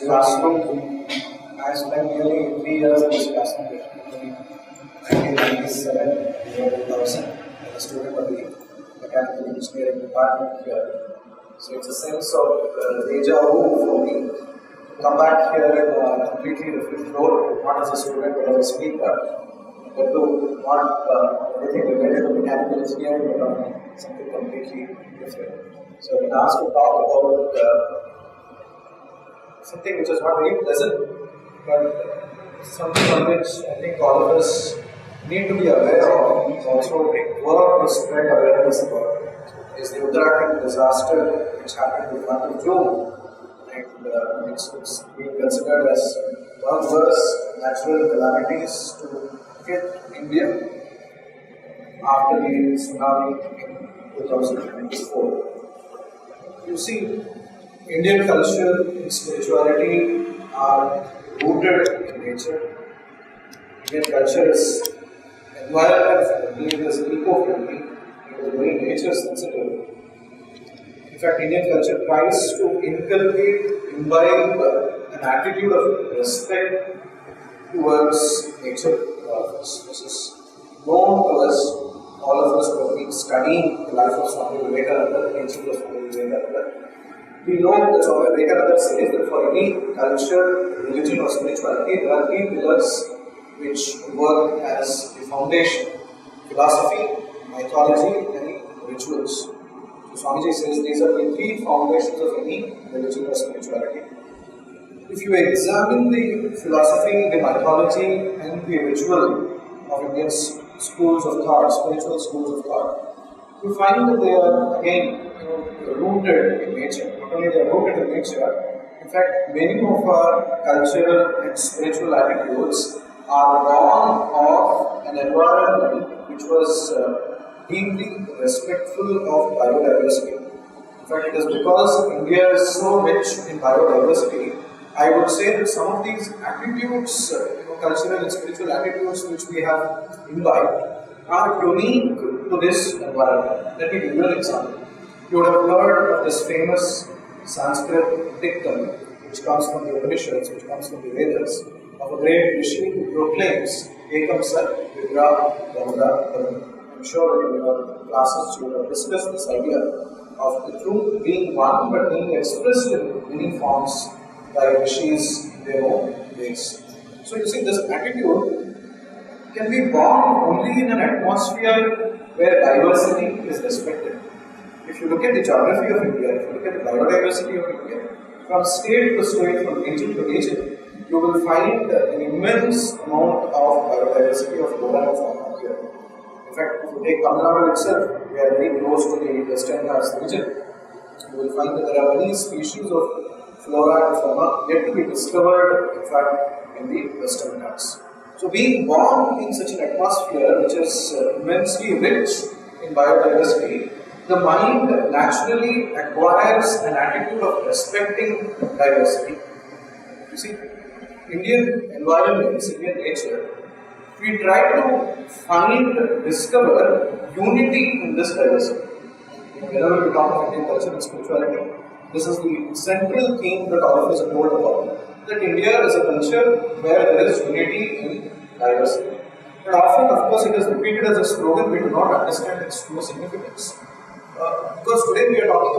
Classroom, I spent nearly 3 years in this classroom between 1997 and 2000 as a student of the mechanical engineering department here. So it's a sense of deja vu for me to come back here in a completely different role, not as a student but as a speaker, but to not anything related to mechanical engineering but on something completely different. So I've been asked to talk about something which is not very pleasant, but something on which I think all of us need to be aware of, and also work to spread awareness about, is the Uttarakhand disaster which happened in the month of June, and it's being considered as one of the worst natural calamities to hit India after the tsunami in 2024. You see, Indian culture and spirituality are rooted in nature. Indian culture is environment friendly, it is eco-friendly, it is very nature sensitive. In fact, Indian culture tries to imbibe an attitude of respect towards nature. This is known to us, all of us who have been studying the life of Swami Vivekananda, the teaching of Swami Vivekananda. We know that Swami Vivekananda says that for any culture, religion or spirituality, there are three pillars which work as the foundation: philosophy, mythology and rituals. So Swamiji says these are the three foundations of any religion or spirituality. If you examine the philosophy, the mythology and the ritual of Indian schools of thought, spiritual schools of thought, you find that they are again rooted in nature. Not only they are rooted in nature, in fact, many of our cultural and spiritual attitudes are born of an environment which was deeply respectful of biodiversity. In fact, it is because India is so rich in biodiversity, I would say that some of these attitudes, cultural and spiritual attitudes which we have imbibed, are unique to this environment. Let me give you an example. You would have heard of this famous Sanskrit dictum which comes from the Upanishads, which comes from the Vedas, of a great Rishi who proclaims Ekam Sat Vidya Bhavan. I'm sure that in your classes you would have discussed this idea of the truth being one but being expressed in many forms by Rishis in their own ways. So you see, this attitude can be born only in an atmosphere where diversity is respected. If you look at the geography of India, if you look at the biodiversity of India, from state to state, from region to region, you will find an immense amount of biodiversity of flora and fauna here. In fact, if you take Tamil Nadu itself, we are very close to the Western Ghats region. You will find that there are many species of flora and fauna yet to be discovered, in fact, in the Western Ghats. So being born in such an atmosphere which is immensely rich in biodiversity, the mind naturally acquires an attitude of respecting diversity. You see, Indian environments, Indian nature, we try to discover unity in this diversity. Whenever we talk of Indian culture and spirituality, this is the central theme that all of us are told about, that India is a culture where there is unity in diversity. But often, of course, it is repeated as a slogan, we do not understand its true significance. Because today we are talking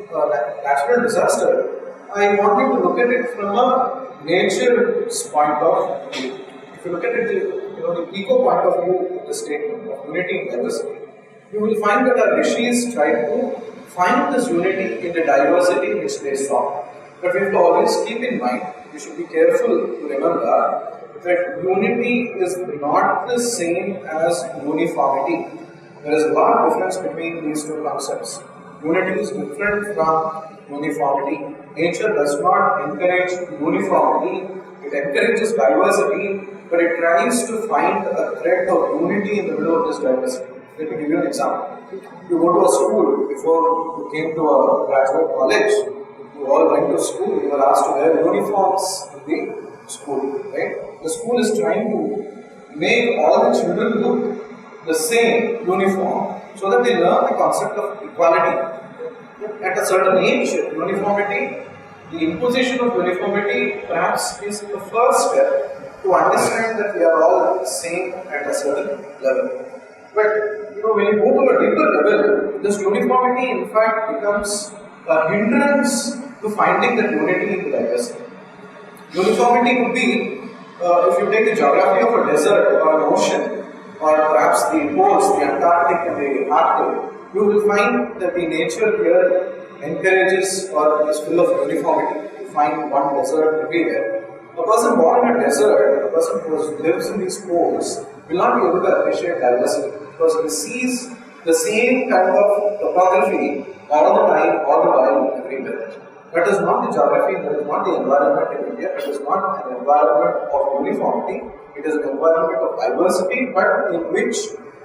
about natural disaster, I want you to look at it from a nature's point of view. If you look at it, the eco point of view of the statement of unity in diversity, you will find that our rishis tried to find this unity in the diversity which they saw. But we have to always keep in mind, we should be careful to remember that unity is not the same as uniformity. There is a lot of difference between these two concepts. Unity is different from uniformity. Nature does not encourage uniformity, it encourages diversity, but it tries to find a thread of unity in the middle of this diversity. Let me give you an example. You go to a school, before you came to a graduate college, you all went to school, you were asked to wear uniforms in the school, right? The school is trying to make all the children look the same uniform so that they learn the concept of equality. At a certain age, uniformity The imposition of uniformity perhaps is the first step to understand that we are all same at a certain level. But when you go to a deeper level, this uniformity in fact becomes a hindrance to finding that unity in the diversity. Uniformity could be, if you take the geography of a desert or an ocean, or perhaps the poles, the Antarctic and the Arctic, you will find that the nature here encourages or is full of uniformity. You find one desert everywhere. A person born in a desert, a person who lives in these poles, will not be able to appreciate diversity because he sees the same kind of topography all the time, all the while, everywhere. That is not the geography, that is not the environment in India, it is not an environment of uniformity, it is an environment of diversity, but in which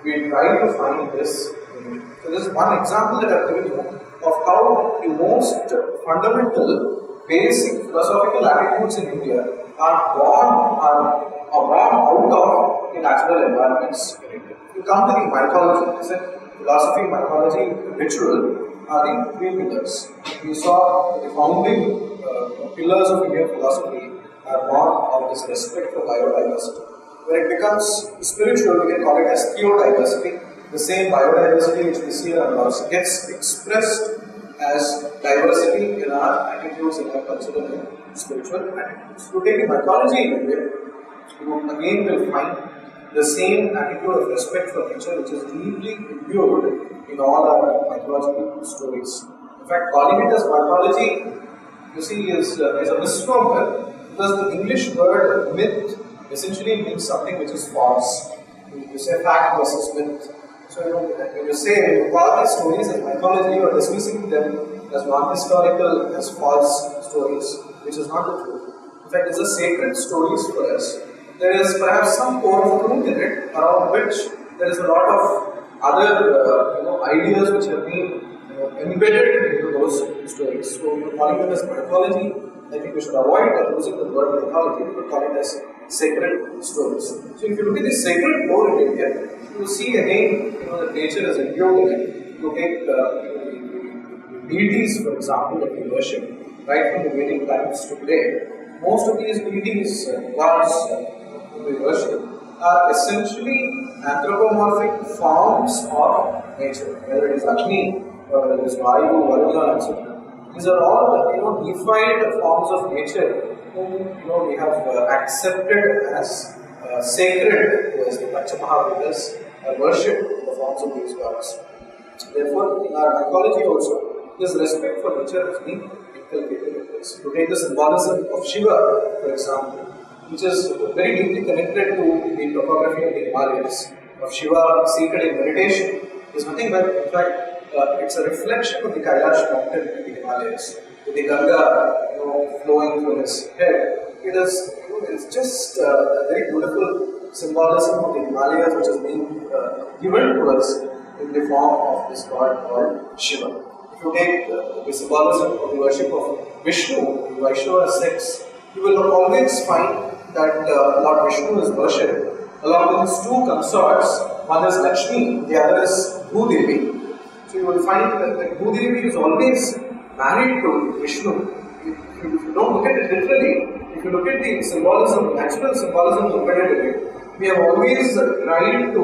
we try to find this unity. So this is one example that I have given you of how the most fundamental, basic philosophical attitudes in India are born out of the natural environments in India. You come to the mythology, philosophy, mythology, ritual are the three pillars. We saw the founding pillars of Indian philosophy are born of this respect for biodiversity. When it becomes spiritual, we can call it as theodiversity. The same biodiversity which we see around us gets expressed as diversity in our attitudes, in our cultural and spiritual attitudes. To take the mythology in India, you again will find the same attitude of respect for nature which is deeply imbued in all our mythological stories. In fact, calling it as mythology, you see, is a misnomer because the English word myth essentially means something which is false. You say fact versus myth. So, when you call these stories as mythology, you are dismissing them as non-historical, as false stories, which is not the truth. In fact, these are sacred stories for us. There is perhaps some core of truth in it, around which there is a lot of other ideas which have been embedded into those stories. So, calling them as mythology, I think we should avoid using the word mythology, we could call it as sacred stories. So, if you look at the sacred lore in India, you will see again that nature is imbued in it. You take the deities, for example, that we worship, right from the Vedic times to today. Most of these deities, gods whom we worship, are essentially anthropomorphic forms of nature, whether it is Agni, or whether it is Vayu, Varuna, etc. These are all deified forms of nature whom we have accepted as sacred to us. The Panchamahabhutas are worshipped in the forms of these gods. Therefore, in our mythology also, this respect for nature has been inculcated in this. To take the symbolism of Shiva, for example, which is very deeply connected to the topography of the Himalayas, of Shiva seated in meditation, is nothing but, in fact, it's a reflection of the Kailash mountain in the Himalayas, with the Ganga flowing through his head. It's just a very beautiful symbolism of the Himalayas which is being given to us in the form of this god called Shiva. If you take the symbolism of the worship of Vishnu, the Vaishnava sects, you will always find that Lord Vishnu is worshipped along with his two consorts. One is Lakshmi, the other is Bhudevi. So you will find that Bhudevi is always married to Vishnu. If you don't look at it literally, if you look at the symbolism, natural symbolism embedded in it, we have always tried to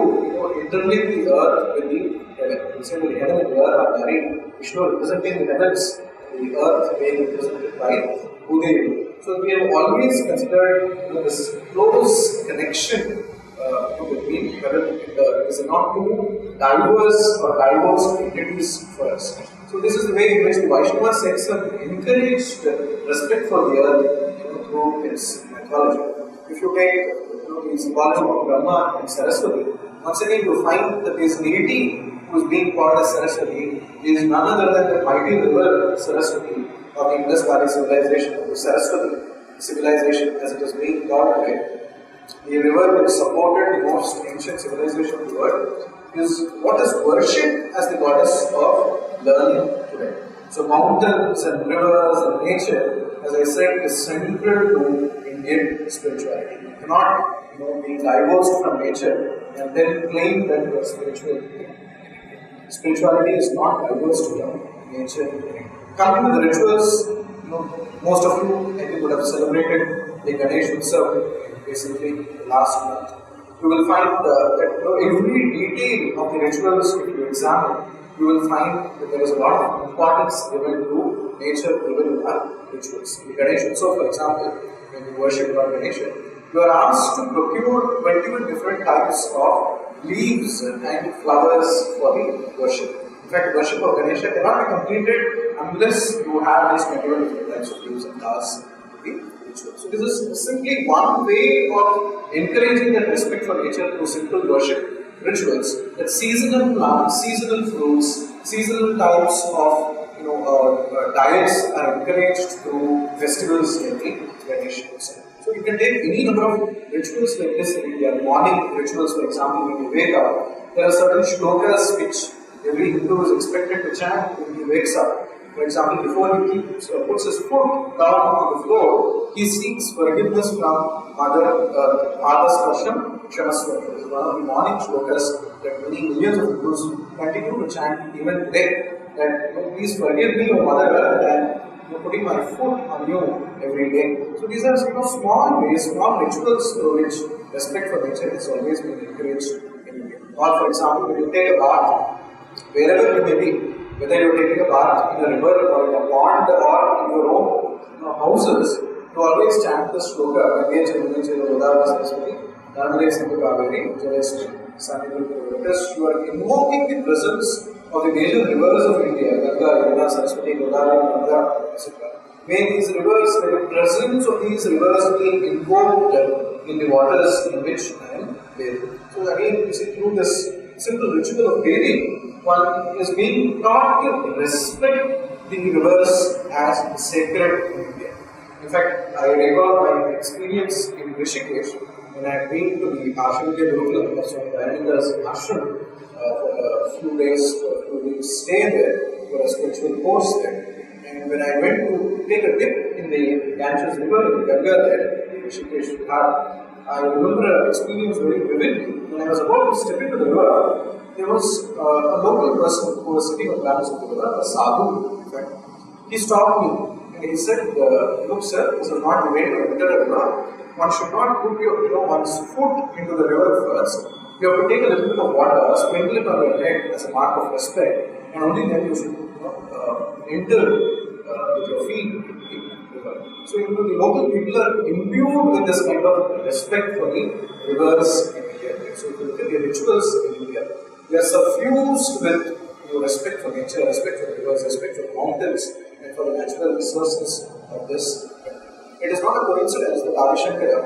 interlink the earth with the heaven. We say that the heaven and the earth are married. Vishnu representing the heavens, the earth being represented by Bhudevi. So we have always considered this close connection between heaven and earth. These are not two diverse entities for us. So this is the way in which the Vaishnava sects have encouraged respect for the earth through its mythology. If you take the symbolism of Brahma and Saraswati, once again you find that this deity who is being called as Saraswati is none other than the mighty river Saraswati of the Indus Valley civilization, the Saraswati civilization as it is being called today. The river which supported the most ancient civilization of the world is what is worshipped as the goddess of learning today. So mountains and rivers and nature, as I said, is central to Indian spirituality. You cannot be divorced from nature and then claim that you are spiritual. Spirituality is not divorced from nature. Coming to the rituals, most of you, I think, would have celebrated the Ganesh Utsav basically last month. You will find that every detail of the rituals, if you examine, you will find that there is a lot of importance given to nature, given in our rituals. In the Ganesh Utsav, for example, when you worship Lord Ganesha, you are asked to procure 21 different types of leaves and flowers for the worship. In fact, worship of Ganesha cannot be completed unless you have these 21 different types of leaves and flowers to be ritual. So this is simply one way of encouraging that respect for nature through simple worship rituals. That seasonal plants, seasonal fruits, seasonal types of diets are encouraged through festivals like the Ganesh Utsav. So you can take any number of rituals like this in India. Morning rituals, for example, when you wake up, there are certain shlokas which every Hindu is expected to chant when he wakes up. For example, before he puts his foot down on the floor, he seeks forgiveness from Mother's Prasham Kshamaswam. This is one of the morning shlokas that many millions of Hindus continue to chant even today. That please forgive me, O Mother Earth, and putting my foot on you every day. So these are small ways, small rituals through which respect for nature has always been encouraged in India. Or for example, when you take a bath, wherever you may be, whether you are taking a bath in a river or in a pond or in your own houses, you always chant the shloka, because you are invoking the presence of the major rivers of India, Ganga, Yamuna, Saraswati, Godavari, Nanda, etc. May these rivers, may the presence of these rivers be invoked in the waters in which I am bathing. So again, you see, through this simple ritual of bathing, one is being taught to respect the rivers as sacred in India. In fact, I recall my experience in Rishikesh when I had been to the Ashramya Gurukulam of Swami Vivekananda's ashram for a few days, for a few weeks, stay there for a spiritual course there. And when I went to take a dip in the Ganges river in Ganga there, in Rishikesh, Bihar, I remember an experience very vividly. When I was about to step into the river, there was a local person who was sitting on the banks of the river, a sadhu, in fact. He stopped me and he said, look sir, this is not the way to enter the river. One should not put one's foot into the river first. You have to take a little bit of water, sprinkle it on your head as a mark of respect, and only then you should enter with your feet into the river. So the local people are imbued with this kind of respect for the rivers in India. So if you look at the rituals in India, they are suffused with respect for nature, respect for the rivers, respect for the mountains, and for the natural resources of this country. It is not a coincidence that Adi Shankara,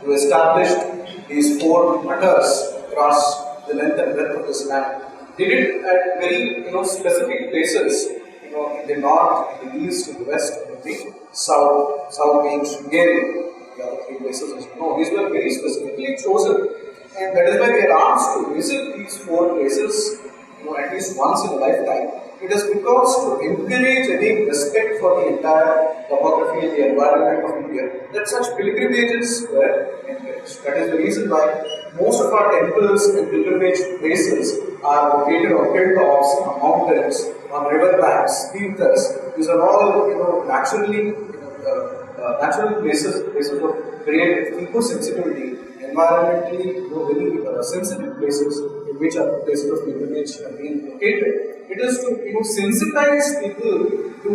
who established these 4 matters across the length and breadth of this land, did it at very specific places, in the north, in the east, in the west, in the south being Shringeri, the other 3 places as you know. These were very specifically chosen, and that is why we are asked to visit these 4 places at least once in a lifetime. It is because to encourage any respect for the entire topography and the environment of India, that such pilgrimages were encouraged. That is the reason why most of our temples and pilgrimage places are located on hilltops, on mountains, on river banks, tirthas. These are all naturally natural places of great eco-sensitivity, environmentally very sensitive places in which our places of pilgrimage are being located. It is to sensitize people to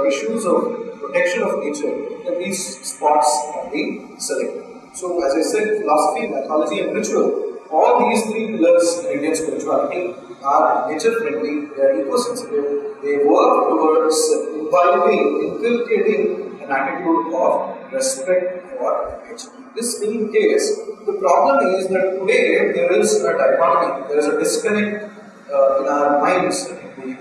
issues of protection of nature that these spots are being selected. So as I said, philosophy, mythology and ritual, all these 3 pillars in Indian spirituality are nature friendly, they are eco-sensitive, they work towards inculcating an attitude of respect for nature. This being the case, the problem is that today there is a dichotomy, there is a disconnect in our minds, in the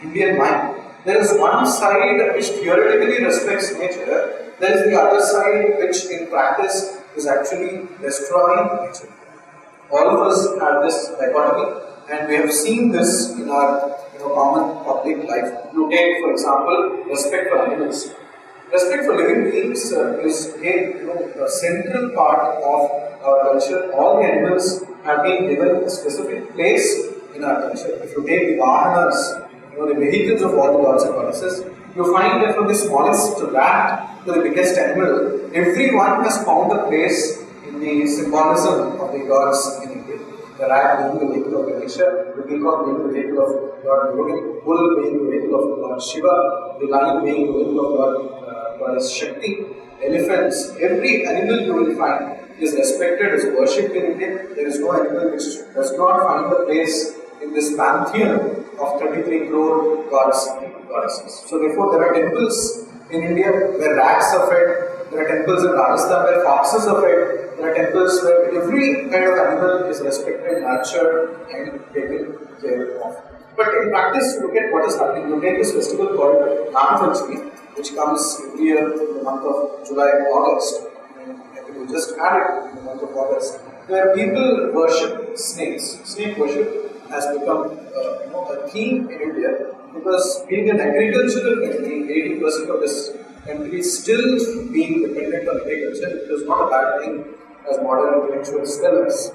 Indian mind. There is one side which theoretically respects nature, there is the other side which in practice is actually destroying nature. All of us have this dichotomy, and we have seen this in our common public life. You take, for example, respect for animals. Respect for living beings is again a central part of our culture. All the animals have been given a specific place in our culture. If you take the vahanas, the vehicles of all the gods and goddesses, You find that from the smallest rat to the biggest animal, everyone has found a place in the symbolism of the gods in India. The rat being the vehicle of Ganesha, the peacock being the vehicle of God Yogi, bull being the vehicle of Lord Shiva, the lion being the vehicle of Goddess Shakti, elephants, every animal you will find is respected, is worshipped in India. There is no animal which does not find a place in this pantheon of 33 crore gods and goddesses. So therefore there are temples in India where rats are fed, there are temples in Rajasthan where foxes are fed, there are temples where every kind of animal is respected, nurtured and taken care of. But in practice, look at what is happening. You take this festival called Nagapanchami, which comes every year in the month of July and August. And we just had it in the month of August, where people worship snakes. Snake worship has become a theme in India because being an agricultural country, 80% of this country still being dependent on agriculture, it is not a bad thing as modern intellectuals tell us.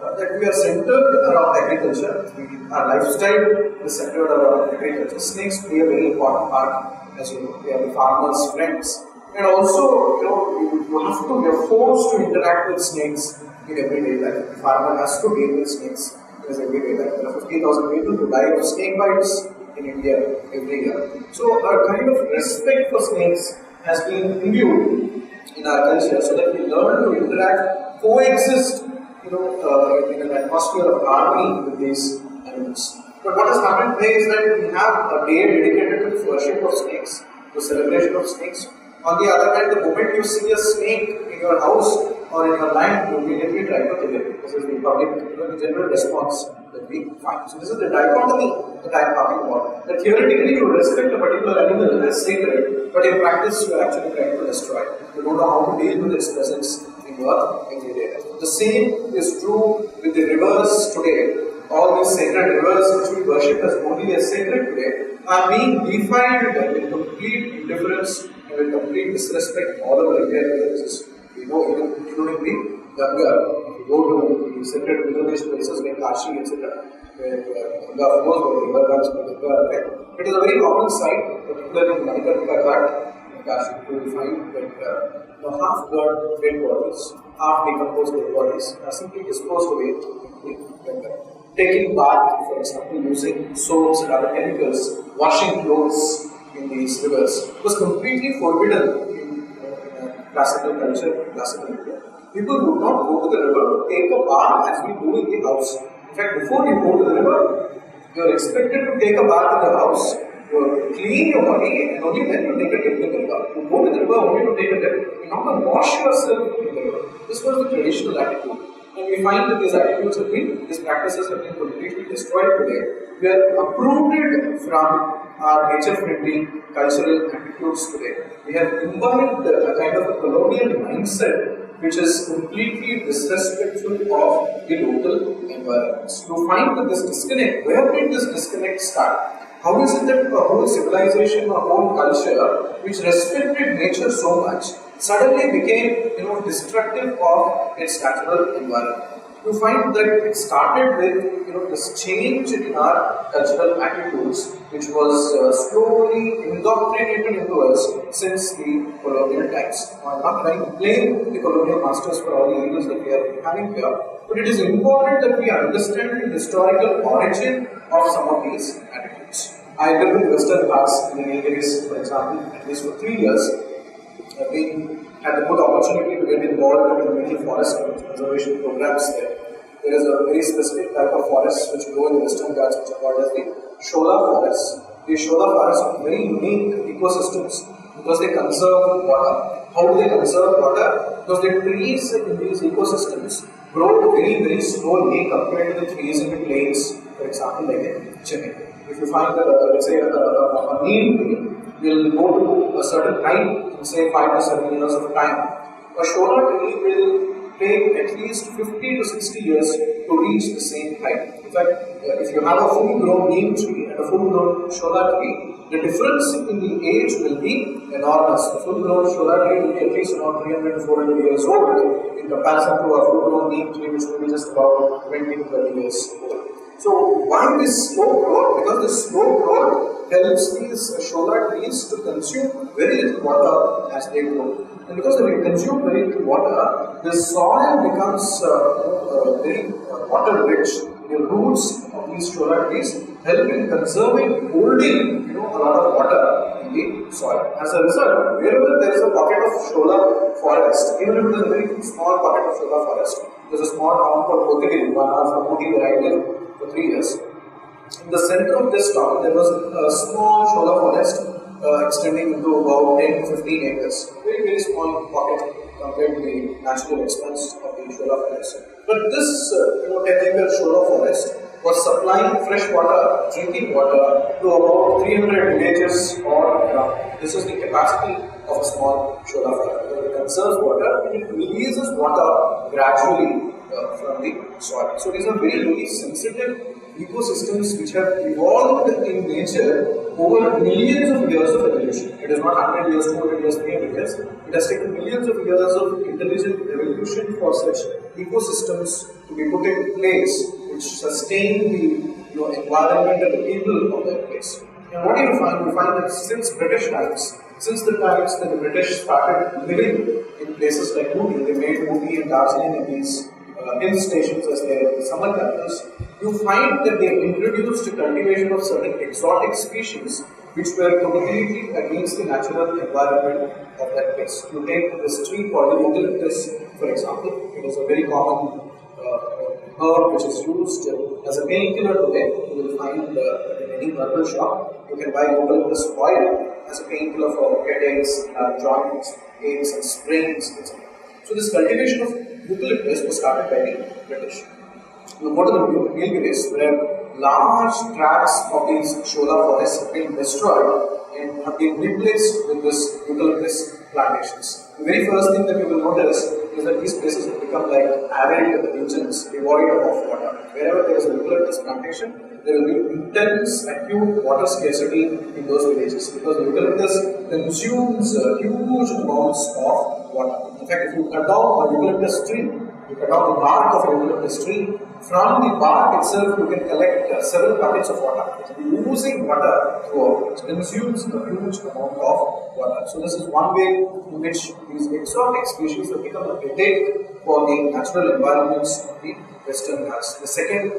That we are centered around agriculture, our lifestyle is centered around agriculture. Snakes play a very important part, as you know, they are the farmers' friends. And also, you're forced to interact with snakes in everyday life. The farmer has to deal with snakes in his everyday life. There are 50,000 people who die of snake bites in India every year. So, a kind of respect for snakes has been imbued in our culture so that we learn to interact, coexist, in an atmosphere of harmony with these animals. But what has happened today is that we have a day dedicated to the worship of snakes, the celebration of snakes. On the other hand, the moment you see a snake in your house or in your land, you immediately try to kill it. This is the public, the general response that we find. So this is the dichotomy that I am talking about. That theoretically you respect a particular animal as sacred, but in practice you are actually trying to destroy it. You don't know how to deal with its presence in your everyday life. The same is true with the rivers today. All these sacred rivers which we worship as only as sacred today are being defiled with complete indifference and with complete disrespect all over India. We know even including the Ganga, if you go to the sacred pilgrimage places like Kashi, etc., where Ganga flows, where the river runs, where the Ganga is. It is a very common sight, particularly in Manikarnika Ghat, Kashi, you will find that half burned dead bodies, half decomposed dead bodies are simply disposed away in Ganga. Taking bath, for example, using soaps and other chemicals, washing clothes in these rivers was completely forbidden in classical culture, classical India. People would not go to the river to take a bath as we do in the house. In fact, before you go to the river, you are expected to take a bath in the house. You clean your body and only then you take a dip in the river. You go to the river only to take a dip. You not wash yourself in the river. This was the traditional attitude. And we find that these attitudes have been, these practices have been completely destroyed today. We are uprooted from our nature-friendly cultural attitudes today. We have imbibed a kind of a colonial mindset which is completely disrespectful of the local environments. You find that this disconnect, where did this disconnect start? How is it that a whole civilization, a whole culture which respected nature so much suddenly became destructive of its natural environment? You find that it started with this change in our cultural attitudes, which was slowly indoctrinated into us since the colonial times. I am not trying to blame the colonial masters for all the evils that we are having here, but it is important that we understand the historical origin of some of these attitudes. I lived in Western Ghats in the Nilgiris, for example, at least for 3 years. Had the good opportunity to get involved in many forest conservation programs there. There is a very specific type of forests which grow in the Western Ghats which are called as the Shola forests. These Shola forests are very unique ecosystems because they conserve water. How do they conserve water? Because the trees in these ecosystems grow very, very slowly compared to the trees in the plains, for example, like in Chennai. If you find that, let's say, a neem tree will go to a certain height in say 5 to 7 years of time. A Shola tree will take at least 50 to 60 years to reach the same height. In fact, if you have a full-grown neem tree and a full-grown Shola tree, the difference in the age will be enormous. A full-grown Shola tree will be at least around 300 to 400 years old in comparison to a full-grown neem tree which will be just about 20 to 30 years old. So, why this slow growth? Because this slow growth helps these shola trees to consume very little water as they grow. And because they consume very little water, the soil becomes very water rich. The roots of these shola trees help in conserving, holding a lot of water in the soil. As a result, wherever there is a pocket of shola forest, even if it is a very small pocket of shola forest, there is a small town called Kotagiri, one hour from Koti where I lived for 3 years. In the center of this town, there was a small shola forest extending into about 10 to 15 acres. Very, very small pocket compared to the natural expanse of the shola forest. But this 10-acre shola forest was supplying fresh water, drinking water to about 300 villages all around. This is the capacity of a small shola forest. It conserves water and it releases water gradually from the soil. So these are very, very sensitive ecosystems which have evolved in nature over millions of years of evolution. It is not 100 years, 200 years, 300 years. It has taken millions of years of intelligent evolution for such ecosystems to be put in place which sustain the environment and the people of that place. And what do you find? You find that since British times, since the times that the British started living in places like Ooty, they made Ooty and Darjeeling in these hill stations as their summer capitals, you find that they introduced cultivation of certain exotic species which were completely against the natural environment of that place. You take this tree called the eucalyptus, for example. It is a very common herb which is used as a painkiller today. You will find in any herbal shop, you can buy eucalyptus oil as a painkiller for headaches, joints, aches and sprains, etc. So this cultivation of eucalyptus was started by the British. You go to the Nilgiris where large tracts of these shola forests have been destroyed and have been replaced with this eucalyptus plantations. The very first thing that you will notice is that these places have become like arid regions devoid of water. Wherever there is a eucalyptus plantation, there will be intense acute water scarcity in those villages because the eucalyptus consumes huge amounts of water. In fact, if you cut down a eucalyptus tree, you cut down the bark of a eucalyptus tree, from the bark itself you can collect several buckets of water. It will be losing water throughout. It consumes a huge amount of water. So this is one way in which these exotic species have become a headache for the natural environments of the Western Ghats. The second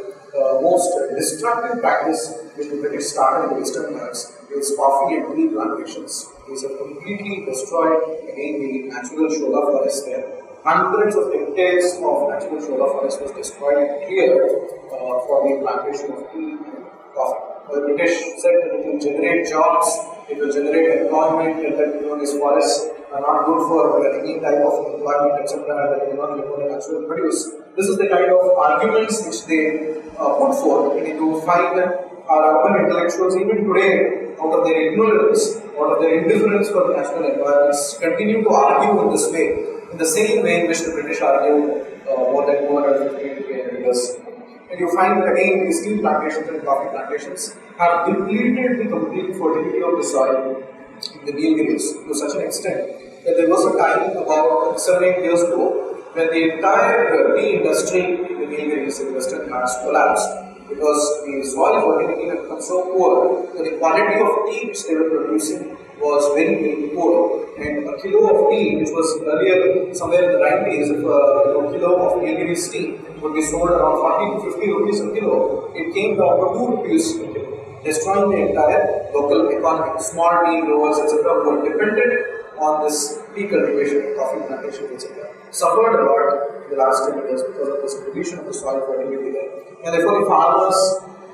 most destructive practice which the British started in the Western Ghats is coffee and tea plantations. These have completely destroyed again the natural shola forest there. Hundreds of hectares of natural shola forest was destroyed and cleared for the plantation of tea and coffee. The British said that it will generate jobs, it will generate employment, and that these forests are not good for any type of environment, etc., that they will not be able to naturally produce. This is the kind of arguments which they put forth, and you find that our urban intellectuals, even today, out of their ignorance, out of their indifference for the natural environments, continue to argue in this way, in the same way in which the British argued more than 250 years. And you find that again, these tea plantations and coffee plantations have depleted the complete fertility of the soil in the Nilgiris to such an extent that there was a time about 7-8 years ago when the entire tea industry in the Nilgiris in the Western Ghats collapsed because the soil fertility had become so poor that the quality of tea which they were producing was very, very poor. And a kilo of tea, which was earlier somewhere in the 90s, if a kilo of Nilgiris tea would be sold around 40 to 50 rupees a kilo, it came down to 2 rupees a kilo, destroying the entire local economy. Small tea growers, etc., who were dependent on this tea cultivation, coffee plantation, etc., suffered a lot in the last 10 years because of this depletion of the soil fertility there. And therefore, the farmers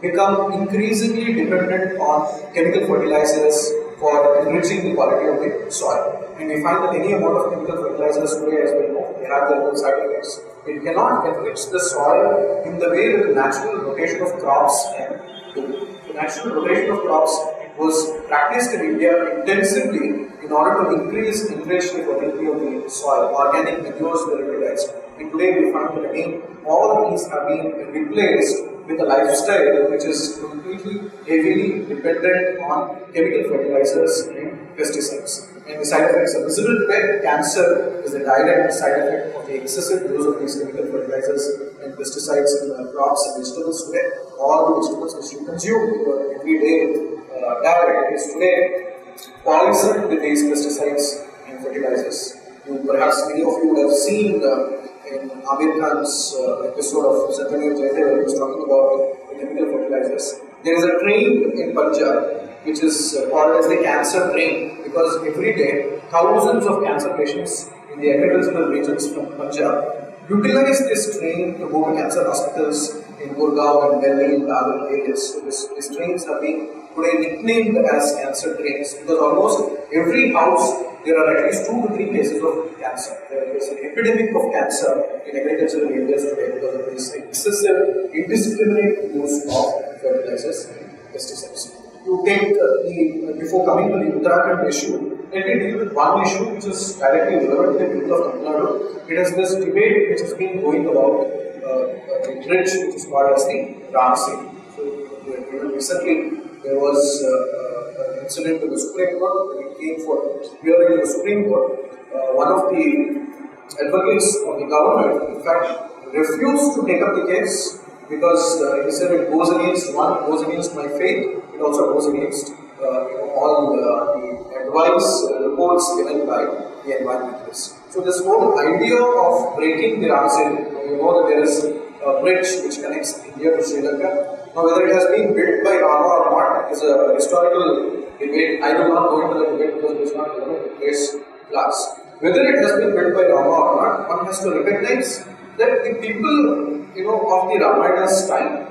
become increasingly dependent on chemical fertilizers for enriching the quality of the soil. And we find that any amount of chemical fertilizers today, as we know, they have their own side effects. It cannot enrich the soil in the way that the natural rotation of crops can do. The natural rotation of crops was practiced in India intensively in order to increase the fertility of the soil. Organic manures were utilized. And today we find that again, all these have been replaced with a lifestyle which is completely heavily dependent on chemical fertilizers and pesticides. And the side effects are visible today. Cancer is the direct side effect of the excessive use of these chemical fertilizers and pesticides in crops and vegetables today. All the vegetables which you consume every day diet is today poisoned with these pesticides and fertilizers. Perhaps many of you would have seen in Amir Khan's episode of Satyanam Jayate where he was talking about the chemical fertilizers. There is a train in Punjab which is called as the cancer train because every day thousands of cancer patients in the agricultural regions from Punjab utilize this train to go to cancer hospitals in Gurgaon and Delhi and other areas. So these trains are being today nicknamed as cancer trains because almost every house there are at least 2 to 3 cases of cancer. There is an epidemic of cancer in agricultural areas today because of this excessive, indiscriminate use of fertilizers and pesticides. To take before coming to the Uttarakhand issue, let me deal with one issue which is directly relevant to the people of Tamil Nadu. It is this debate which has been going about the bridge which is called as the Ram Singh. So, recently there was an incident in the Supreme Court when it came for hearing in the Supreme Court. One of the advocates of the government, in fact, refused to take up the case because he said it goes against my faith, it also goes against all the advice reports given by the environmentalists. So this whole idea of breaking the Ram Singh, you know that there is a bridge which connects India to Sri Lanka. Now whether it has been built by Rama or not is a historical debate. I will not go into the debate because it is not the place class. Whether it has been built by Rama or not, one has to recognize that the people of the Ramayana's time,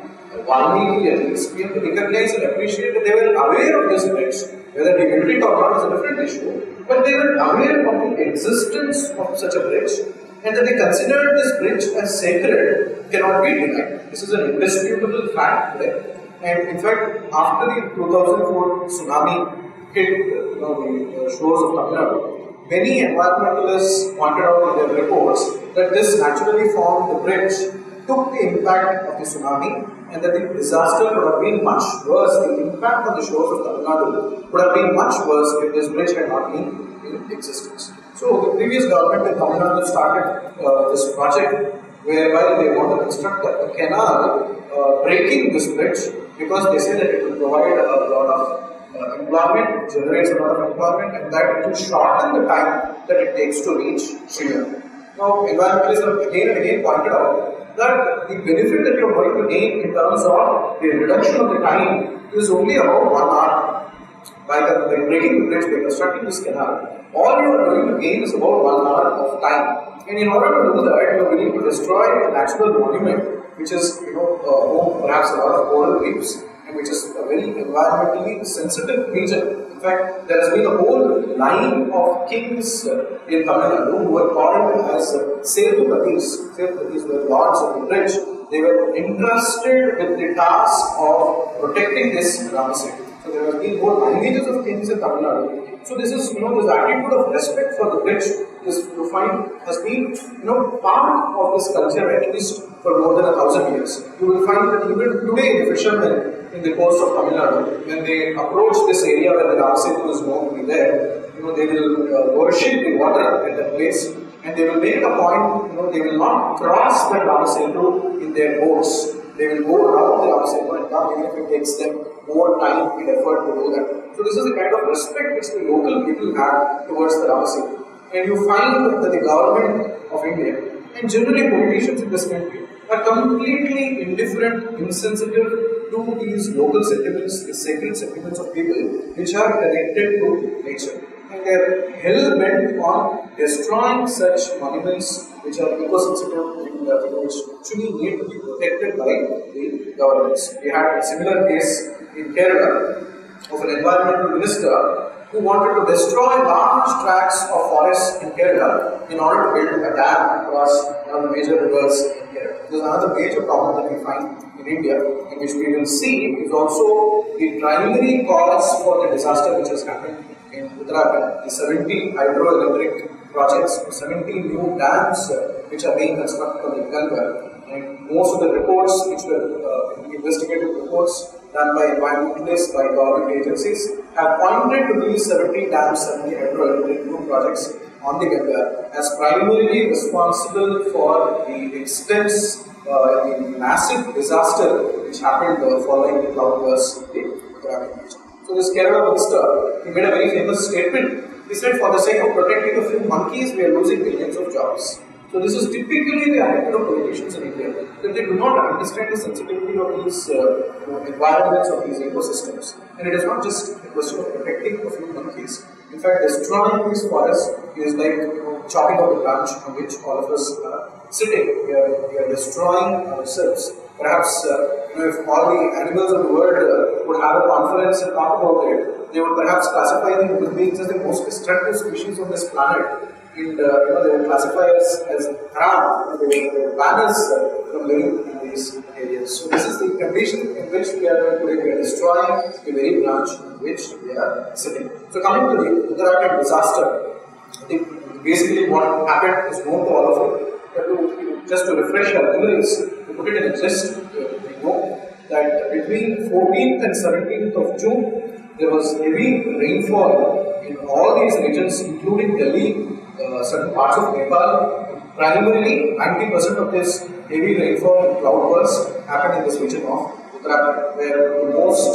Valmiki at least, we have to recognize and appreciate that they were aware of this bridge. Whether they built it or not is a different issue, but they were aware of the existence of such a bridge and that they considered this bridge as sacred cannot be denied. This is an indisputable fact today. And in fact, after the 2004 tsunami hit the shores of Tamil Nadu, many environmentalists pointed out in their reports that this naturally formed bridge took the impact of the tsunami and that the disaster could have been much worse. The impact on the shores of Tamil Nadu would have been much worse if this bridge had not been in existence. So the previous government in Tamil Nadu started this project whereby they want to construct a canal breaking this bridge because they say that it will provide a lot of employment, generates a lot of employment, and that it will shorten the time that it takes to reach Sri Lanka. Now, environmentalists have again and again pointed out that the benefit that you are going to gain in terms of the reduction of the time is only about 1 hour. By breaking the bridge, by constructing this canal, all you are going to gain is about 1 hour of time. And in order to do that, you are willing to destroy a natural monument, which is, home perhaps a lot of coral reefs, and which is a very environmentally sensitive region. In fact, there has been a whole line of kings in Tamil Nadu who were called as Sethupatis. Sethupatis were lords of the bridge. They were entrusted with the task of protecting this Ram Singh. So there have been whole lineages of kings in Tamil Nadu. So this is, this attitude of respect for the bridge, this you find has been, part of this culture at least for more than 1,000 years. You will find that even today the fishermen in the coast of Tamil Nadu, when they approach this area where the Ram Singh is known to be there, they will worship the water at that place, and they will make a point, they will not cross the Ram Singh in their boats. They will go around the Ram Singh and come even if it takes them more time and effort to do that. So this is the kind of respect which the local people have towards the Ram Singh. And you find that the government of India and generally politicians in this country are completely indifferent, insensitive to these local sentiments, the sacred sentiments of people which are connected to nature. And they are hell-bent on destroying such monuments which are eco-sensitive, which actually need to be protected by the governments. We had a similar case in Kerala of an environmental minister who wanted to destroy large tracts of forests in Kerala in order to build a dam across one of the major rivers in Kerala. This is another major problem that we find in India, in which we will see is also the primary cause for the disaster which has happened in Uttarakhand. The 70 hydroelectric projects, 70 new dams which are being constructed on the Convener. And most of the reports which were investigative reports done by environmentalists, by government agencies, have pointed to these 70 dams, 70 hydroelectric new projects on the Ganga as primarily responsible for the extensive, the massive disaster which happened following the cloudburst in the Uttarakhand region. So this Kerala minister, he made a very famous statement. He said, for the sake of protecting a few monkeys, we are losing millions of jobs. So this is typically the attitude of politicians in India, that they do not understand the sensitivity of these environments, of these ecosystems. And it is not just a question of protecting a few monkeys. In fact, destroying these forests is like chopping off the branch on which all of us are sitting. We are destroying ourselves. Perhaps if all the animals of the world would have a conference and talk about it, they would perhaps classify the human beings as the most destructive species on this planet. And they would classify us as haram. They would ban us from living in these areas. So this is the condition in which we are today. We are destroying the very branch on which we are sitting. So coming to the Uttarakhand disaster, I think basically what happened is known to all of you. But just to refresh our memories, to put it in a list, we know that between 14th and 17th of June, there was heavy rainfall in all these regions, including Delhi, certain parts of Nepal. Primarily, 90% of this heavy rainfall and cloudburst happened in this region of Uttarakhand, where the most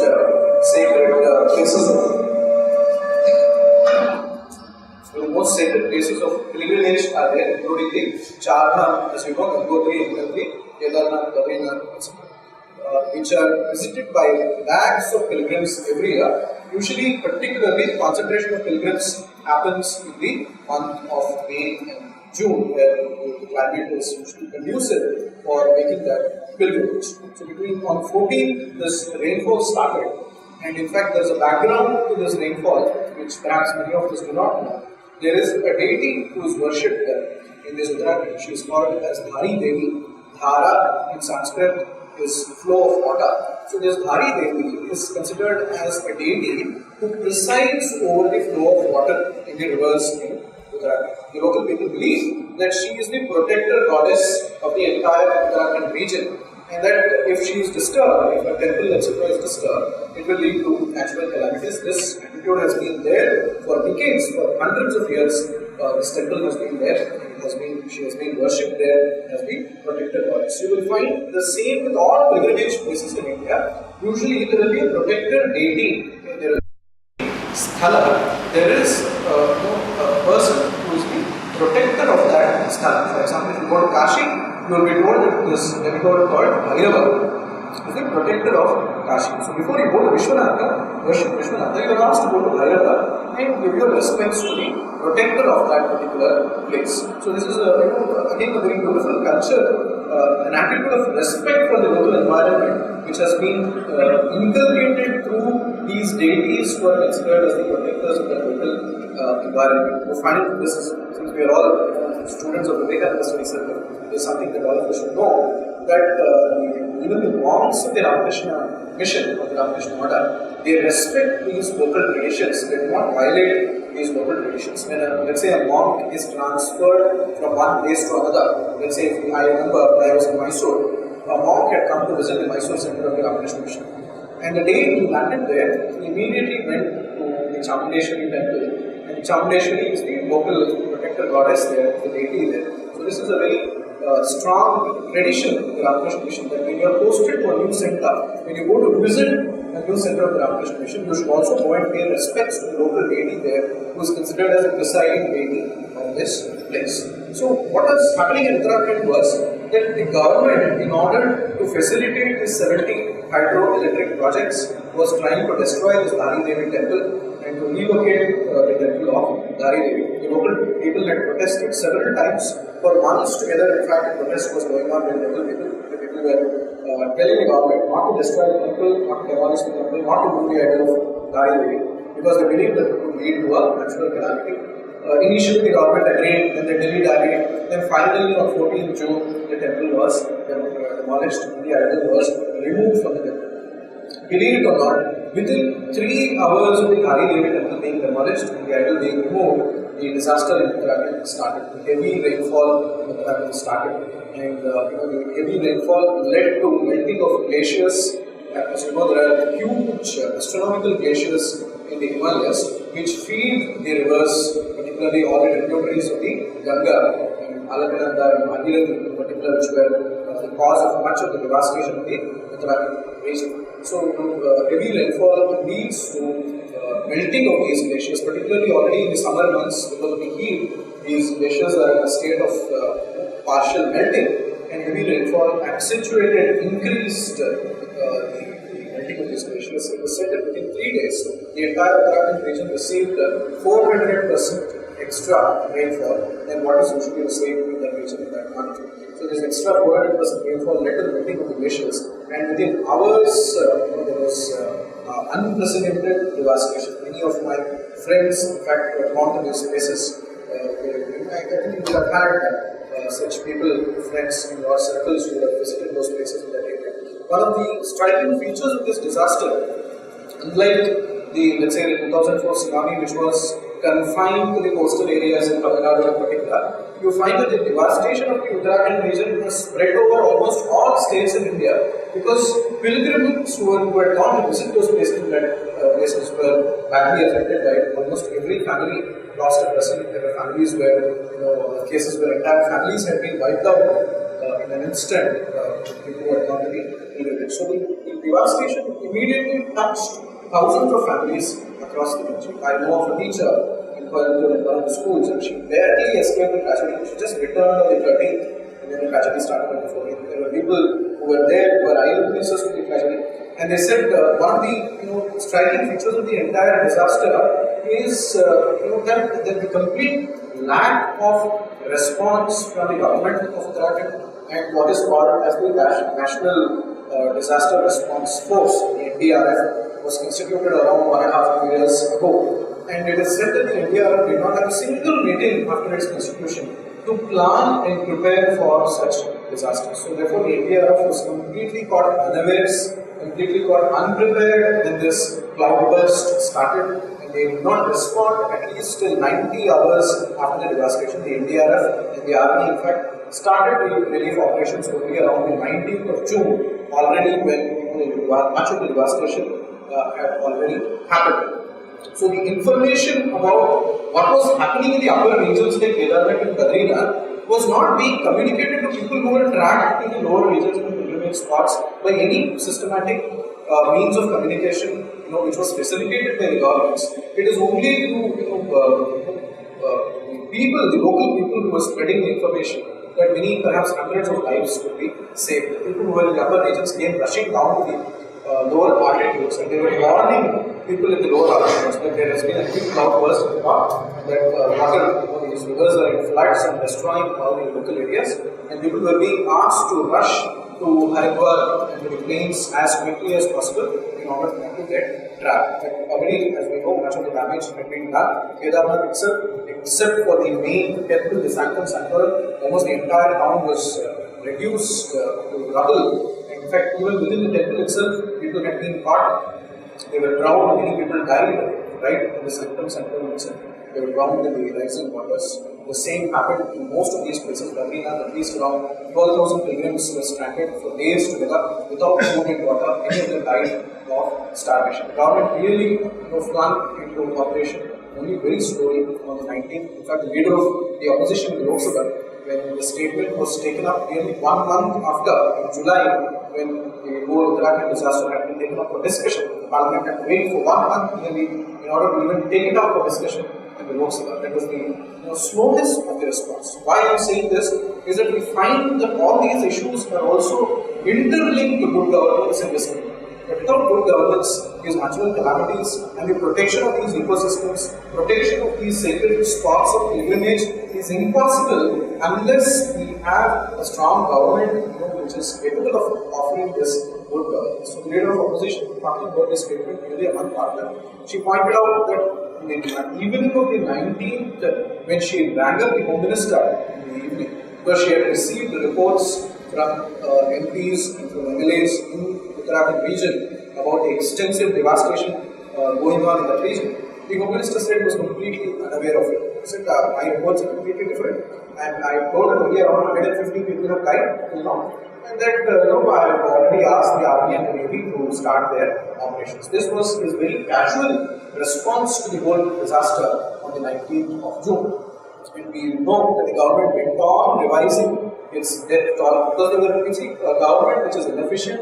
sacred places of pilgrimage are there, including the Char Dham, as you know, Gangotri, Kedarnath, Convener, etc., which are visited by lakhs of pilgrims every year. Usually, particularly, the concentration of pilgrims happens in the month of May and June, where the climate is usually conducive for making that pilgrimage. So, on 14th, this rainfall started, and in fact, there is a background to this rainfall, which perhaps many of us do not know. There is a deity who is worshipped there in this Uttarakhand. She is called as Dhari Devi. Dhara in Sanskrit is flow of water. So this Dhari Devi is considered as a deity who presides over the flow of water in the rivers in Uttarakhand. The local people believe that she is the protector goddess of the entire Uttarakhand region, and that if she is disturbed, if a temple etc. is disturbed, it will lead to natural calamities. This attitude has been there for decades, for hundreds of years. This temple has been there, she has been worshipped there, has been protected goddess. You will find the same with all pilgrimage places in India. Usually there will be a protector deity. There will be sthala. There is a person who is the protector of that sthala. For example, if you go to Kashi, you will be told that this demigod called Bhairava is the protector of Kashi. So before you go to Vishwanatha, worship Vishwanatha, you are asked to go to Bhairava and give your respects to the protector of that particular place. So this is again a very beautiful culture, an attitude of respect for the local environment, which has been inculcated through these deities who are considered as the protectors of the local environment. We find this is, since we are all students of Vivekananda study circle, it is something that all of us should know, that even the monks of the Ramakrishna mission, of the Ramakrishna Mata, they respect these local traditions. They do not violate these local traditions. When let's say a monk is transferred from one place to another, let's say I remember when I was in Mysore, a monk had come to visit the Mysore center of the Ramakrishna mission. And the day he landed there, he immediately went to the Chamundeshwari temple. And Chamundeshwari is the local protector goddess there, the deity there. So this is a very strong tradition of the Ramakrishna mission, that when you are posted to a new center, when you go to visit a new center of the Ramakrishna mission, you should also go and pay respects to the local deity there, who is considered as a presiding deity of this place. So what was happening in Uttarakhand was that the government, in order to facilitate these 70 hydroelectric projects, was trying to destroy this Dhari Devi temple and to relocate the temple of Dhari Devi. The local people had protested several times. For months together, in fact, a protest was going on with local people. The people were telling the government not to destroy the temple, not to demolish the temple, not to move the idol of Dhari Devi, because they believed that it would lead to a natural calamity. Initially, the government agreed, then they dilly-dallied, then finally on 14th June, the temple was demolished, the idol was removed from the temple. Believe it or not, within 3 hours of the Dhari Devi temple being demolished and the idol being removed, the disaster in Uttarakhand started. The heavy rainfall in Uttarakhand started, and the heavy rainfall led to melting of glaciers. As you know, there are huge astronomical glaciers in the Himalayas which feed the rivers, particularly all the tributaries of the Ganga, and Alakananda and Bharatiya in particular, which were the cause of much of the devastation of the Uttarakhand region. So, heavy rainfall leads to melting of these glaciers, particularly already in the summer months because of the heat. These glaciers are in a state of partial melting, and heavy rainfall accentuated, increased the melting of these glaciers. It was said that within 3 days, the entire Uttarakhand region received 400% extra rainfall than what is usually received in the region in that month. So this extra 400% rainfall led to the melting of the glaciers, and within hours there was unprecedented devastation. Many of my friends, in fact, who have gone to these places. I think you have had such people, friends in your circles who have visited those places in that area. One of the striking features of this disaster, unlike the, let's say, the 2004 tsunami, which was confined to the coastal areas in Tamil Nadu in particular, you find that the devastation of the Uttarakhand region was spread over almost all states in India, because pilgrims who had gone to visit those places, places were badly affected by it. Almost every family lost a person. There were families where cases where entire families had been wiped out in an instant. People who had gone to the pilgrimage. So the devastation immediately touched thousands of families across the country. I know of a teacher in Coimbatore in one of the schools, and she barely escaped the tragedy. She just returned on the 13th, and then the tragedy started on the 14th. There were people who were there, who were eyewitnesses to the tragedy, and they said one of the striking features of the entire disaster is that the complete lack of response from the government of Uttarakhand and what is called as the National Disaster Response Force, the NDRF, was constituted around 1.5 years ago. And it is said that the NDRF did not have a single meeting after its constitution to plan and prepare for such disasters. So therefore the NDRF was completely caught unawares, completely caught unprepared when this cloudburst started, and they did not respond at least till 90 hours after the devastation. The NDRF and the army, in fact, started the relief operations only around the 19th of June, already when much of the devastation had already happened. So the information about what was happening in the upper regions like Kendra and Bharatiya was not being communicated to people who were tracked in the lower regions and the pilgrimage spots by any systematic means of communication, which was facilitated by the governments. It is only through the local people who were spreading the information that many, perhaps hundreds of lives could be saved. The people who were in the upper regions came rushing down to the lower altitudes, and they were warning people in the lower altitudes that there has been a big cloudburst in the north, that water, these rivers are in floods and destroying all the local areas, and people were being asked to rush to Haridwar and to the plains as quickly as possible in order not to get trapped. Already, as we know, much of the damage had been done. Kedarnath itself, except for the main temple, the Sanctum Sanctorum, almost the entire town was reduced to rubble. In fact, even within the temple itself, people had been caught. They were drowned. Many people died right in the Sanctum Sanctorum itself. They were drowned in the rising waters. The same happened in most of these places. Bharatiya, at least around 12,000 pilgrims were stranded for days together without food and water. Many of them died of starvation. The government really flung into operation only very slowly on the 19th. In fact, the leader of the opposition, the Lok Sabha, when the statement was taken up nearly 1 month after, in July, when the whole Uttarakhand disaster had been taken up for discussion, the Parliament had to wait for 1 month nearly in order to even take it up for discussion in the Lok Sabha. That was the slowness of the response. Why I am saying this is that we find that all these issues are also interlinked to good governance in this country. But without good governance, these natural calamities and the protection of these ecosystems, protection of these sacred spots of pilgrimage is impossible unless we have a strong government which is capable of offering this good governance. So the leader of opposition, talking about this statement nearly a month after, she pointed out that in the evening of the 19th, when she rang up the Home Minister in the evening, because she had received the reports from MPs and from MLAs in Uttarakhand region about the extensive devastation going on in that region, the Home Minister said he was completely unaware of it. He said, my reports are completely different, and I told that only around 150 people have died till now, and that I have already asked the Army and the Navy to start their operations. This was his very casual response to the whole disaster on the 19th of June. And we know that the government went on revising its death toll, because they were, you see, a government which is inefficient,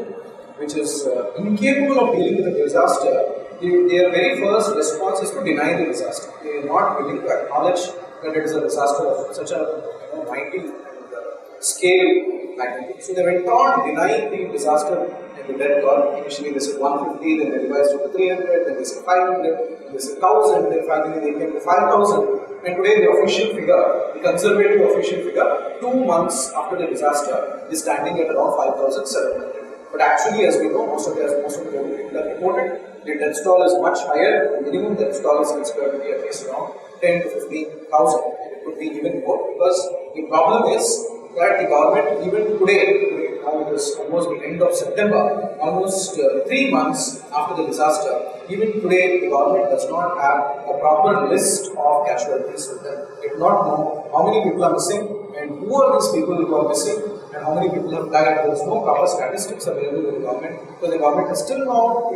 which is incapable of dealing with a disaster, their very first response is to deny the disaster. They are not willing to acknowledge that it is a disaster of such a mighty and scale magnitude. So they went on denying the disaster and the death toll. Initially they said 150, then they revised it to 300, then they said 500, then they said 1000, then finally they came to 5000. And today the official figure, the conservative official figure, 2 months after the disaster is standing at around 5700. But actually, as we know, most of the people have reported, the death toll is much higher. The minimum death toll is considered to be at least around 10 to 15,000. It could be even more, because the problem is that the government, even today, now it is almost the end of September, almost 3 months after the disaster, even today the government does not have a proper list of casualties with them. They do not know how many people are missing and who are these people who are missing and how many people have died. There is no proper statistics available with the government, because the government has still not